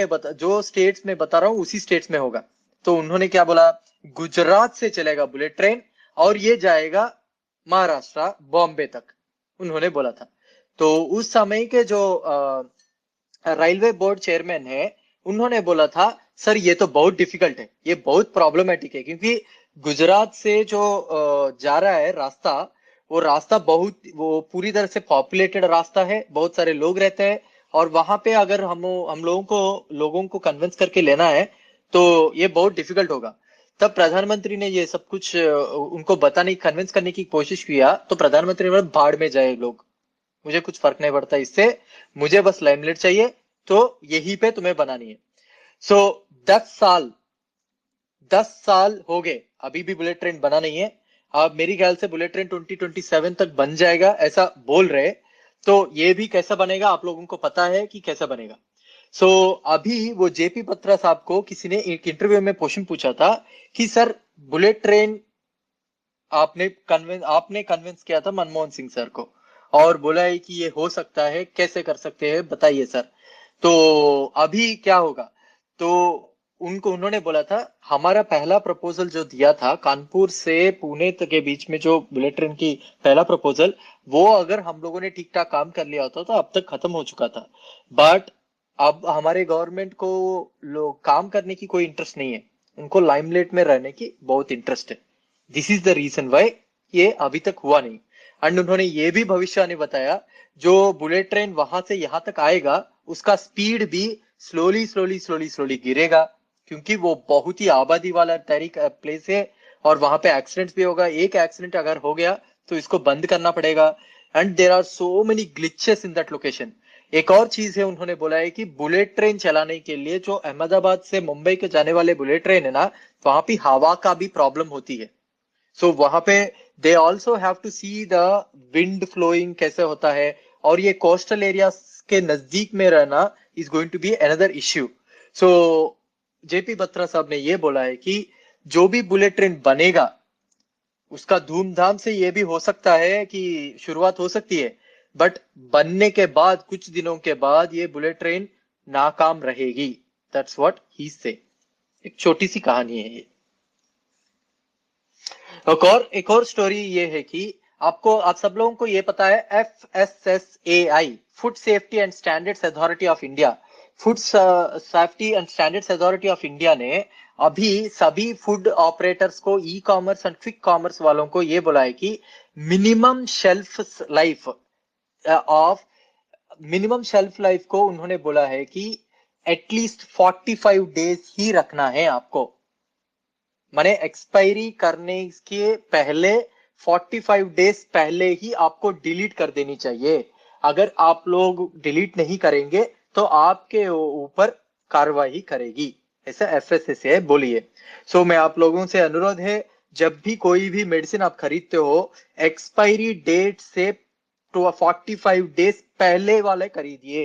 में बता रहा हूं उसी स्टेट्स में होगा। तो उन्होंने क्या बोला, गुजरात से चलेगा बुलेट ट्रेन और ये जाएगा महाराष्ट्र बॉम्बे तक, उन्होंने बोला था। तो उस समय के जो रेलवे बोर्ड चेयरमैन है, उन्होंने बोला था सर ये तो बहुत डिफिकल्ट है, ये बहुत प्रॉब्लमेटिक है, क्योंकि गुजरात से जो जा रहा है रास्ता, वो रास्ता वो पूरी तरह से पॉपुलेटेड रास्ता है, बहुत सारे लोग रहते हैं, और वहां पे अगर हम लोगों को कन्विंस करके लेना है तो ये बहुत डिफिकल्ट होगा। तब प्रधानमंत्री ने ये सब कुछ उनको बताने कन्विंस करने की कोशिश किया, तो प्रधानमंत्री ने बोला भाड़ में जाए लोग, मुझे कुछ फर्क नहीं पड़ता इससे, मुझे बस लाइमलाइट चाहिए, तो यहीं पे तुम्हें बनानी है। सो 10 साल हो गए, अभी भी बुलेट ट्रेन बना नहीं है। अब मेरी ख्याल से बुलेट ट्रेन 2027 तक बन जाएगा ऐसा बोल रहे। तो ये भी कैसा बनेगा आप लोगों को पता है कि कैसा बनेगा। अभी वो जेपी बत्रा साहब को किसी ने एक इंटरव्यू में क्वेश्चन पूछा था कि सर बुलेट ट्रेन आपने कन्विंस किया था मनमोहन सिंह सर को, और बोला है कि ये हो सकता है, कैसे कर सकते हैं बताइए सर। तो अभी क्या होगा, तो उन्होंने बोला था हमारा पहला प्रपोजल जो दिया था कानपुर से पुणे तक के बीच में, जो बुलेट ट्रेन की पहला प्रपोजल, वो अगर हम लोगों ने ठीक ठाक काम कर लिया होता तो अब तक खत्म हो चुका था। बट अब हमारे गवर्नमेंट को लोग काम करने की कोई इंटरेस्ट नहीं है, उनको लाइमलाइट में रहने की बहुत इंटरेस्ट है। This is the reason why ये अभी तक हुआ नहीं। एंड उन्होंने ये भी भविष्यवाणी बताया, जो बुलेट ट्रेन वहां से यहां तक आएगा उसका स्पीड भी स्लोली गिरेगा, क्योंकि वो बहुत ही आबादी वाला प्लेस है, और वहां पे एक्सीडेंट भी होगा। एक एक्सीडेंट अगर हो गया तो इसको बंद करना पड़ेगा, and there are so many glitches in that location. एक और चीज है, उन्होंने बोला है कि बुलेट ट्रेन चलाने के लिए जो अहमदाबाद से मुंबई के जाने वाले बुलेट ट्रेन है ना, वहां पे हवा का भी प्रॉब्लम होती है। वहां पे they also have to see the wind flowing कैसे होता है, और ये कोस्टल एरिया के नजदीक में रहना is going to be another issue. So JP Batra साहब ने ये बोला है कि जो भी बुलेट ट्रेन बनेगा उसका धूमधाम से ये भी हो सकता है कि शुरुआत हो सकती है, बट बनने के बाद कुछ दिनों के बाद ये बुलेट ट्रेन नाकाम रहेगी। दैट्स व्हाट ही से। एक छोटी सी कहानी है ये। एक और स्टोरी ये है कि आप सब लोगों को ये पता है FSSAI, food safety and standards authority of India, food safety and standards authority of India ने अभी सभी फूड ऑपरेटर्स को, e commerce and quick commerce वालों को ये बोला है कि मिनिमम शेल्फ लाइफ को उन्होंने बोला है कि एटलीस्ट 45 डेज ही रखना है आपको, माने एक्सपायरी करने के पहले 45 डेज पहले ही आपको डिलीट कर देनी चाहिए। अगर आप लोग डिलीट नहीं करेंगे तो आपके ऊपर कार्रवाई करेगी, ऐसा FSSAI बोली है। मैं आप लोगों से अनुरोध है, जब भी कोई भी मेडिसिन आप खरीदते हो, एक्सपायरी डेट से 45 डेज पहले वाले खरीदिए।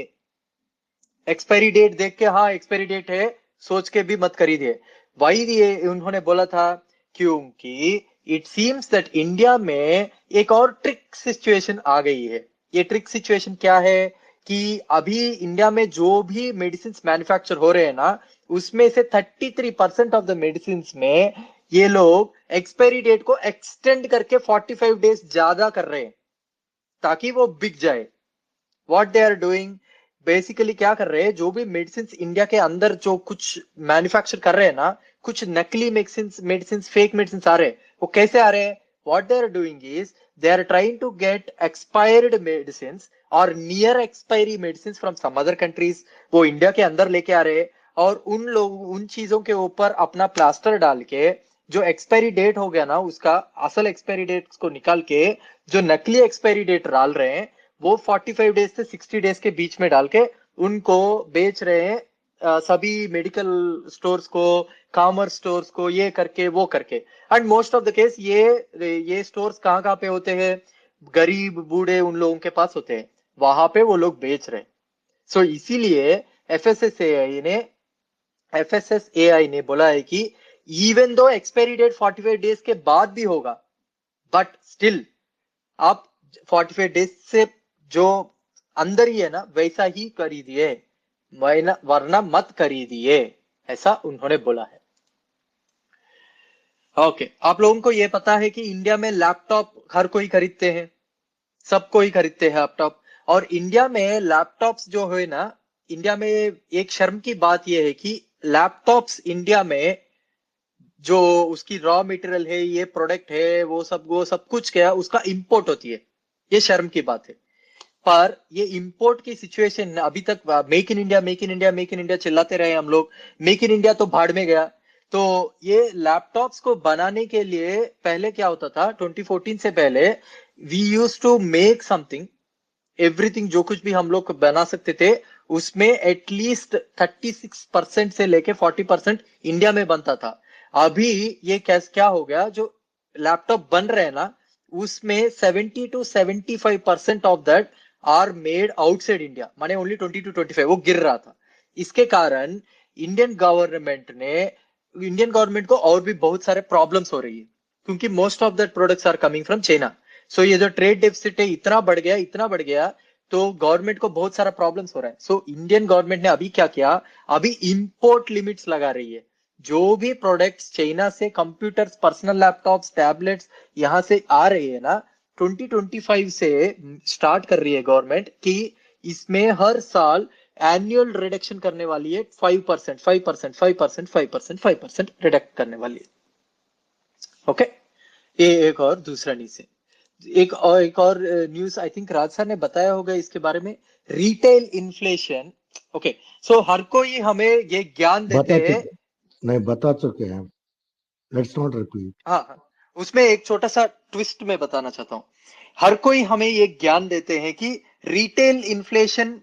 एक्सपायरी डेट देख के हाँ एक्सपायरी डेट है सोच के भी मत खरीदिए। वही ये उन्होंने बोला था क्योंकि इट सीम्स दैट इंडिया में एक और ट्रिक सिचुएशन आ गई है। ये ट्रिक सिचुएशन क्या है कि अभी इंडिया में जो भी मेडिसिन मैन्युफैक्चर हो रहे हैं ना, उसमें से 33% ऑफ द मेडिसिन में ये लोग एक्सपायरी डेट को एक्सटेंड करके 45 डेज ज्यादा कर रहे हैं ताकि वो बिक जाए। What they are doing, basically क्या कर रहे हैं, जो भी मेडिसिन इंडिया के अंदर जो कुछ मैन्युफैक्चर कर रहे हैं ना, कुछ नकली मेडिसिन फेक मेडिसिन आ रहे हैं, वो कैसे आ रहे हैं, what they are doing is they are trying to get expired medicine और near expiry medicine from some other countries, वो इंडिया के अंदर लेके आ रहे हैं, और उन चीजों के ऊपर अपना प्लास्टर डाल के जो एक्सपायरी डेट हो गया ना, उसका असल एक्सपायरी डेट को निकाल के जो नकली एक्सपायरी डेट डाल रहे हैं, वो 45 डेज से 60 डेज के बीच में डाल के उनको बेच रहे हैं सभी मेडिकल स्टोर्स को, कॉमर्स स्टोर्स को, ये करके वो करके। And most of the case ये स्टोर्स कहाँ कहाँ पे होते हैं, गरीब बूढ़े उन लोगों के पास होते हैं, वहां पे वो लोग बेच रहे हैं। इसीलिए FSSAI ने बोला है कि even though expiry date 45 days के बाद भी होगा, बट स्टिल आप 45 डेज से जो अंदर ही है ना वैसा ही खरीदिए, वरना मत खरीदिए, ऐसा उन्होंने बोला है। ओके, आप लोगों को ये पता है कि इंडिया में लैपटॉप हर कोई खरीदते हैं, सब कोई खरीदते हैं लैपटॉप, और इंडिया में लैपटॉप्स जो है ना, इंडिया में एक शर्म की बात यह है कि लैपटॉप्स इंडिया में जो उसकी रॉ मटेरियल है, ये प्रोडक्ट है, वो सब कुछ क्या उसका इंपोर्ट होती है। ये शर्म की बात है। पर ये इंपोर्ट की सिचुएशन अभी तक make in India make in India make in India चिल्लाते रहे हम लोग, मेक इन इंडिया तो भाड़ में गया। तो ये लैपटॉप्स को बनाने के लिए पहले क्या होता था, 2014 से पहले we use to make something, everything जो कुछ भी हम लोग बना सकते थे उसमें एटलीस्ट 36% से लेके 40% इंडिया में बनता था। अभी ये क्या हो गया, जो लैपटॉप बन रहे हैं ना उसमें 70 to 75% of that are made outside India, माने ओनली 20 to 25 वो गिर रहा था। इसके कारण इंडियन गवर्नमेंट को और भी बहुत सारे प्रॉब्लम्स हो रही है, क्योंकि most of that products are coming from China. So ये जो ट्रेड डेफिसिट है इतना बढ़ गया तो गवर्नमेंट को बहुत सारा प्रॉब्लम्स हो रहा है। सो इंडियन गवर्नमेंट ने अभी क्या किया, अभी इंपोर्ट लिमिट्स लगा रही है। जो भी प्रोडक्ट्स चाइना से, कंप्यूटर्स, पर्सनल लैपटॉप्स, टैबलेट्स यहां से आ रही है ना, 2025 से स्टार्ट कर रही है गवर्नमेंट कि इसमें हर साल एनुअल रिडक्शन करने वाली है, 5% 5% 5% 5% 5% रिडक्ट करने वाली है। ओके, ये एक और दूसरा न्यूज है। एक और news I think Raj sir ने बताया होगा इसके बारे में, रिटेल इन्फ्लेशन। ओके, सो हर कोई हमें ये ज्ञान देते हैं, नहीं बता चुके हैं, लेट्स नॉट रिपीट। हाँ, उसमें एक छोटा सा ट्विस्ट मैं बताना चाहता हूँ। हर कोई हमें ये ज्ञान देते हैं कि रिटेल इन्फ्लेशन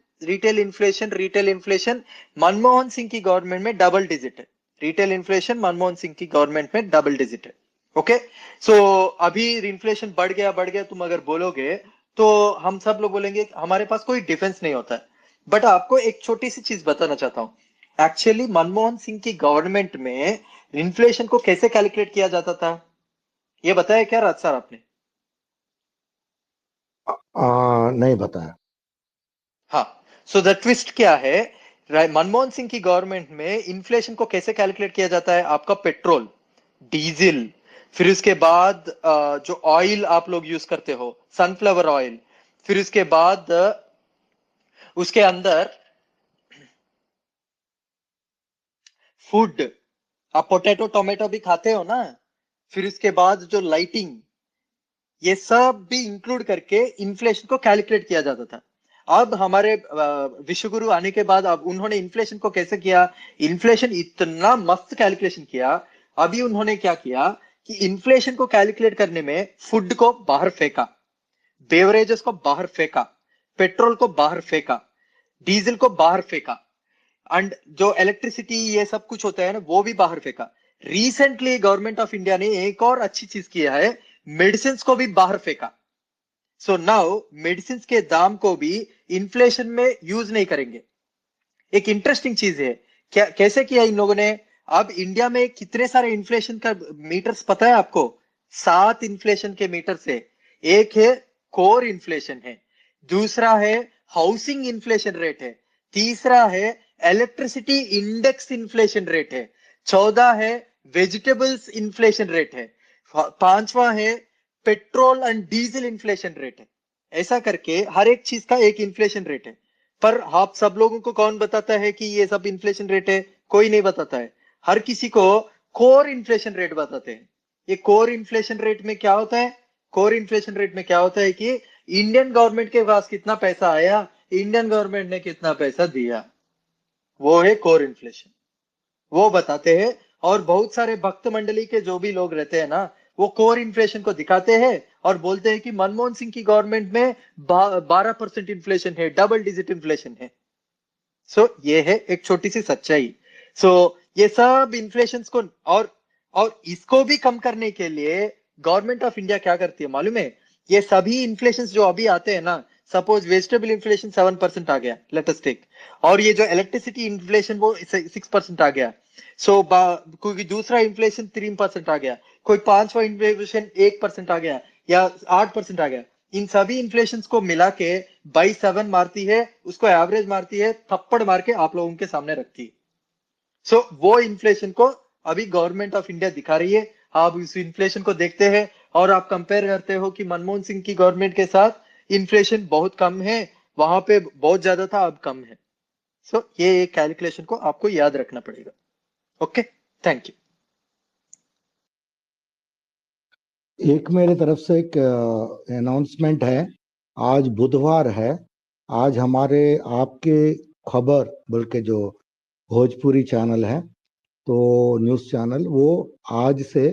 मनमोहन सिंह की गवर्नमेंट में डबल डिजिट है। रिटेल इन्फ्लेशन मनमोहन सिंह की गवर्नमेंट में डबल डिजिट है। ओके, सो अभी इन्फ्लेशन बढ़ गया तुम अगर बोलोगे तो हम सब लोग बोलेंगे हमारे पास कोई डिफेंस नहीं होता है। बट आपको एक छोटी सी चीज बताना चाहता हूँ, एक्चुअली मनमोहन सिंह की गवर्नमेंट में इन्फ्लेशन को कैसे कैलकुलेट किया जाता था, ये बताया क्या राज सर आपने? नहीं बताया। हाँ, सो द ट्विस्ट क्या है, मनमोहन सिंह की गवर्नमेंट में इन्फ्लेशन को कैसे कैलकुलेट किया जाता है, आपका पेट्रोल, डीजल, फिर उसके बाद जो ऑयल आप लोग यूज करते हो, सनफ्लावर ऑयल, फिर उसके बाद उसके अंदर फूड, आप पोटैटो टोमेटो भी खाते हो ना, फिर उसके बाद जो लाइटिंग, ये सब भी इंक्लूड करके इन्फ्लेशन को कैलकुलेट किया जाता था। अब हमारे विश्वगुरु आने के बाद अब उन्होंने इन्फ्लेशन को कैसे किया, इन्फ्लेशन इतना मस्त कैलकुलेशन किया। अभी उन्होंने क्या किया कि इन्फ्लेशन को कैलकुलेट करने में फूड को बाहर फेंका, बेवरेजेस को बाहर फेंका, पेट्रोल को बाहर फेंका, डीजल को बाहर फेंका, एंड जो इलेक्ट्रिसिटी ये सब कुछ होता है ना वो भी बाहर फेंका। रिसेंटली गवर्नमेंट ऑफ इंडिया ने एक और अच्छी चीज किया है, मेडिसिन को भी बाहर फेंका। सो नाउ मेडिसिन के दाम को भी इन्फ्लेशन में यूज नहीं करेंगे। एक इंटरेस्टिंग चीज है, क्या कैसे किया इन लोगों ने। अब इंडिया में कितने सारे इन्फ्लेशन का मीटर्स पता है आपको? 7 इन्फ्लेशन के मीटर से, एक है कोर इन्फ्लेशन है, दूसरा है हाउसिंग इन्फ्लेशन रेट है, तीसरा है इलेक्ट्रिसिटी इंडेक्स इन्फ्लेशन रेट है, 14 है वेजिटेबल्स इन्फ्लेशन रेट है, 5वां है petrol and diesel inflation rate है। ऐसा करके हर एक चीज का एक इन्फ्लेशन रेट है। पर आप सब लोगों को कौन बताता है कि ये सब इन्फ्लेशन रेट है? कोई नहीं बताता है। हर किसी को कोर इन्फ्लेशन रेट बताते हैं। ये कोर इन्फ्लेशन रेट में क्या होता है, कोर इन्फ्लेशन रेट में क्या होता है कि इंडियन गवर्नमेंट के पास कितना पैसा आया, इंडियन गवर्नमेंट ने कितना पैसा दिया, वो है कोर इन्फ्लेशन, वो बताते हैं। और बहुत सारे भक्त मंडली के जो भी लोग रहते हैं ना, वो कोर इन्फ्लेशन को दिखाते हैं और बोलते हैं कि मनमोहन सिंह की गवर्नमेंट में 12% इन्फ्लेशन है, डबल डिजिट इन्फ्लेशन है। सो ये है एक छोटी सी सच्चाई। सो ये सब इन्फ्लेशन को और इसको भी कम करने के लिए गवर्नमेंट ऑफ इंडिया क्या करती है मालूम है? ये सभी इन्फ्लेशन जो अभी आते हैं ना, सपोज वेजिटेबल इन्फ्लेशन 7% आ गया, लेट अस टेक, और ये जो इलेक्ट्रिसिटी इन्फ्लेशन वो 6% आ गया, सो कोई दूसरा इन्फ्लेशन 3% आ गया, कोई 5वां इन्फ्लेशन 1% आ गया या 8% आ गया, इन सभी इन्फ्लेशन को मिला के बाई 7 मारती है, उसको एवरेज मारती है, थप्पड़ मार के आप लोगों के सामने रखती है। सो वो इन्फ्लेशन को अभी गवर्नमेंट ऑफ इंडिया दिखा रही है। आप उस इन्फ्लेशन को देखते हैं और आप कंपेयर करते हो कि मनमोहन सिंह की गवर्नमेंट के साथ इन्फ्लेशन बहुत कम है, वहां पे बहुत ज्यादा था, अब कम है। सो ये कैलकुलेशन को आपको याद रखना पड़ेगा। Okay, thank you. एक मेरे तरफ से एक अनाउंसमेंट है। आज बुधवार है। आज हमारे आपके खबर बल्कि जो भोजपुरी चैनल है, तो न्यूज़ चैनल, वो आज से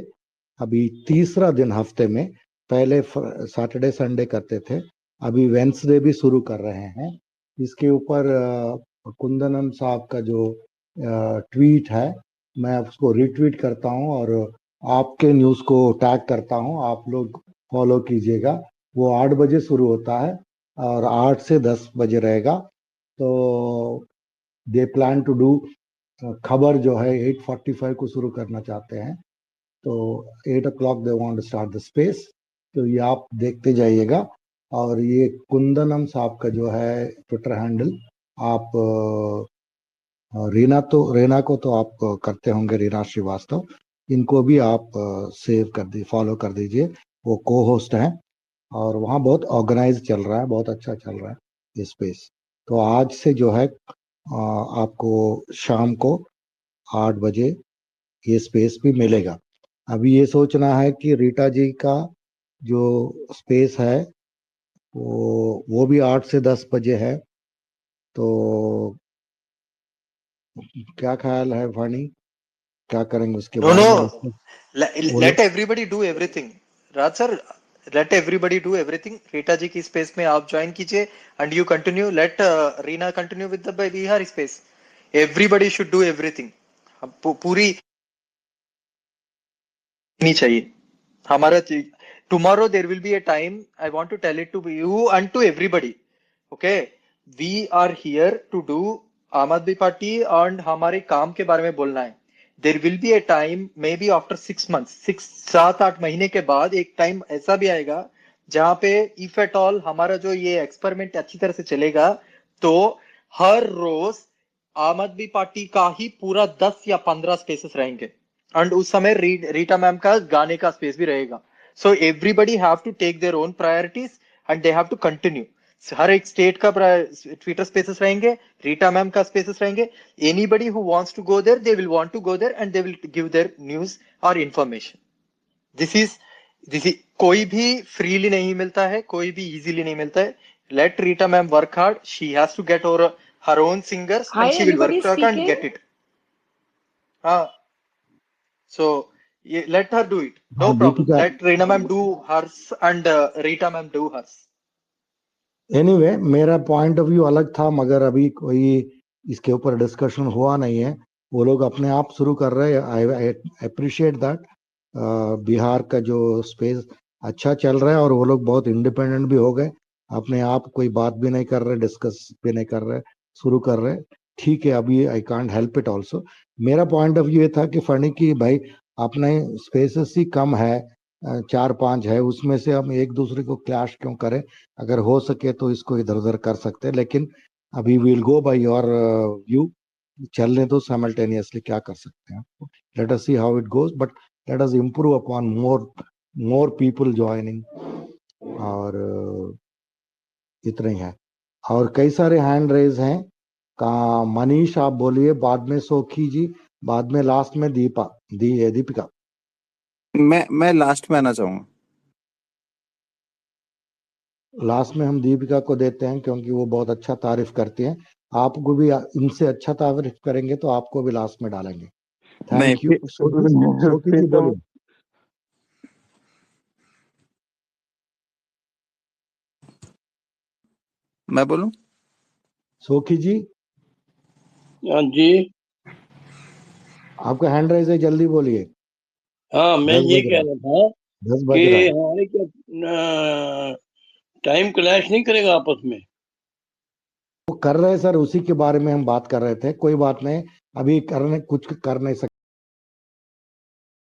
अभी तीसरा दिन हफ्ते में, पहले सैटरडे संडे करते थे, अभी वेंसडे भी शुरू कर रहे हैं। इसके ऊपर कुंदनम साहब का जो ट्वीट है, मैं उसको रिट्वीट करता हूं और आपके न्यूज़ को टैग करता हूं, आप लोग फॉलो कीजिएगा। वो 8 बजे शुरू होता है और 8 से 10 बजे रहेगा। तो दे प्लान टू डू, खबर जो है 8:45 को शुरू करना चाहते हैं, तो 8 o'clock they want to start the space. तो ये आप देखते जाइएगा। और ये कुंदनम साहब का जो है ट्विटर हैंडल, आप रीना को तो आप करते होंगे, रीना श्रीवास्तव, इनको भी आप सेव कर दी फॉलो कर दीजिए। वो को होस्ट हैं और वहाँ बहुत ऑर्गेनाइज चल रहा है, बहुत अच्छा चल रहा है ये स्पेस। तो आज से जो है आपको शाम को 8 बजे ये स्पेस भी मिलेगा। अभी ये सोचना है कि रीटा जी का जो स्पेस है वो भी 8 से 10 बजे है। तो क्या ख्याल है फनी, क्या करेंगे उसके नो बाद नो, में? बोलो। Let everybody do everything. Raj sir, let everybody do everything. Rita ji की स्पेस में आप ज्वाइन कीजिए and you continue, let Reena continue with the Bihar space. Everybody should do everything. पूरी नहीं चाहिए हमारा। Tomorrow there will be a time, I want to tell it to you and to everybody, okay, we are here to do Aam Aadmi party and हमारे काम के बारे में बोलना है। देर will be a time, may be after 6 months, 7-8 महीने के बाद एक टाइम ऐसा भी आएगा जहां पे इफ एट ऑल हमारा जो ये एक्सपेरिमेंट अच्छी तरह से चलेगा, तो हर रोज आम आदमी पार्टी का ही पूरा 10 या 15 स्पेसेस रहेंगे एंड उस समय रीटा मैम का गाने का स्पेस भी रहेगा। So everybody have to take their own priorities and they have to continue. हर एक स्टेट का ट्विटर स्पेसेस रहेंगे, रीटा मैम का स्पेसेस रहेंगे। Anybody who wants to go there, they will want to go there and they will give their news और इंफॉर्मेशन। दिस इज कोई भी फ्रीली नहीं मिलता है, कोई भी इजीली नहीं मिलता है। Let Rita ma'am work hard, she has to get over her own singers Hi, and she will anybody work and speaking? Get it. हाँ, so let her do it. No हाँ problem. Deepika, Let Reena ma'am do hers and Rita ma'am do hers. Anyway मेरा पॉइंट ऑफ व्यू अलग था, मगर अभी कोई इसके ऊपर डिस्कशन हुआ नहीं है। वो लोग अपने आप शुरू कर रहे हैं। I appreciate that. बिहार का जो स्पेस अच्छा चल रहा है और वो लोग बहुत इंडिपेंडेंट भी हो गए, अपने आप कोई बात भी नहीं कर रहे, डिस्कस भी नहीं कर रहे, शुरू कर रहे। ठीक है, अभी I can't help it also. मेरा पॉइंट ऑफ व्यू ये था कि फनी की भाई अपने स्पेसेस ही कम है, 4-5 है, उसमें से हम एक दूसरे को क्लैश क्यों करें? अगर हो सके तो इसको इधर उधर कर सकते हैं, लेकिन अभी will go by your view, चलने दो साइमल्टेनियसली, क्या कर सकते हैं। Let us see how it goes, but let us improve upon more people joining. और इतना ही है। और कई सारे हैंड रेज हैं। का मनीष आप बोलिए, बाद में सोखी जी, बाद में लास्ट में दीपिका। मैं लास्ट में आना चाहूंगा। लास्ट में हम दीपिका को देते हैं क्योंकि वो बहुत अच्छा तारीफ करती हैं। आपको भी इनसे अच्छा तारीफ करेंगे तो आपको भी लास्ट में डालेंगे। नहीं, थैंक यू। सोखी जी तो बोलिए। मैं बोलूं? सोखी जी, हाँ जी। आपका हैंड राइज है, जल्दी बोलिए। हाँ, मैं 10 ये बज कह रहा है, रहा था 10 बज कि रहा है। हमारे क्या टाइम क्लैश नहीं करेगा आपस में? वो कर रहे हैं सर, उसी के बारे में हम बात कर रहे थे। कोई बात नहीं, अभी कुछ कर नहीं सकते।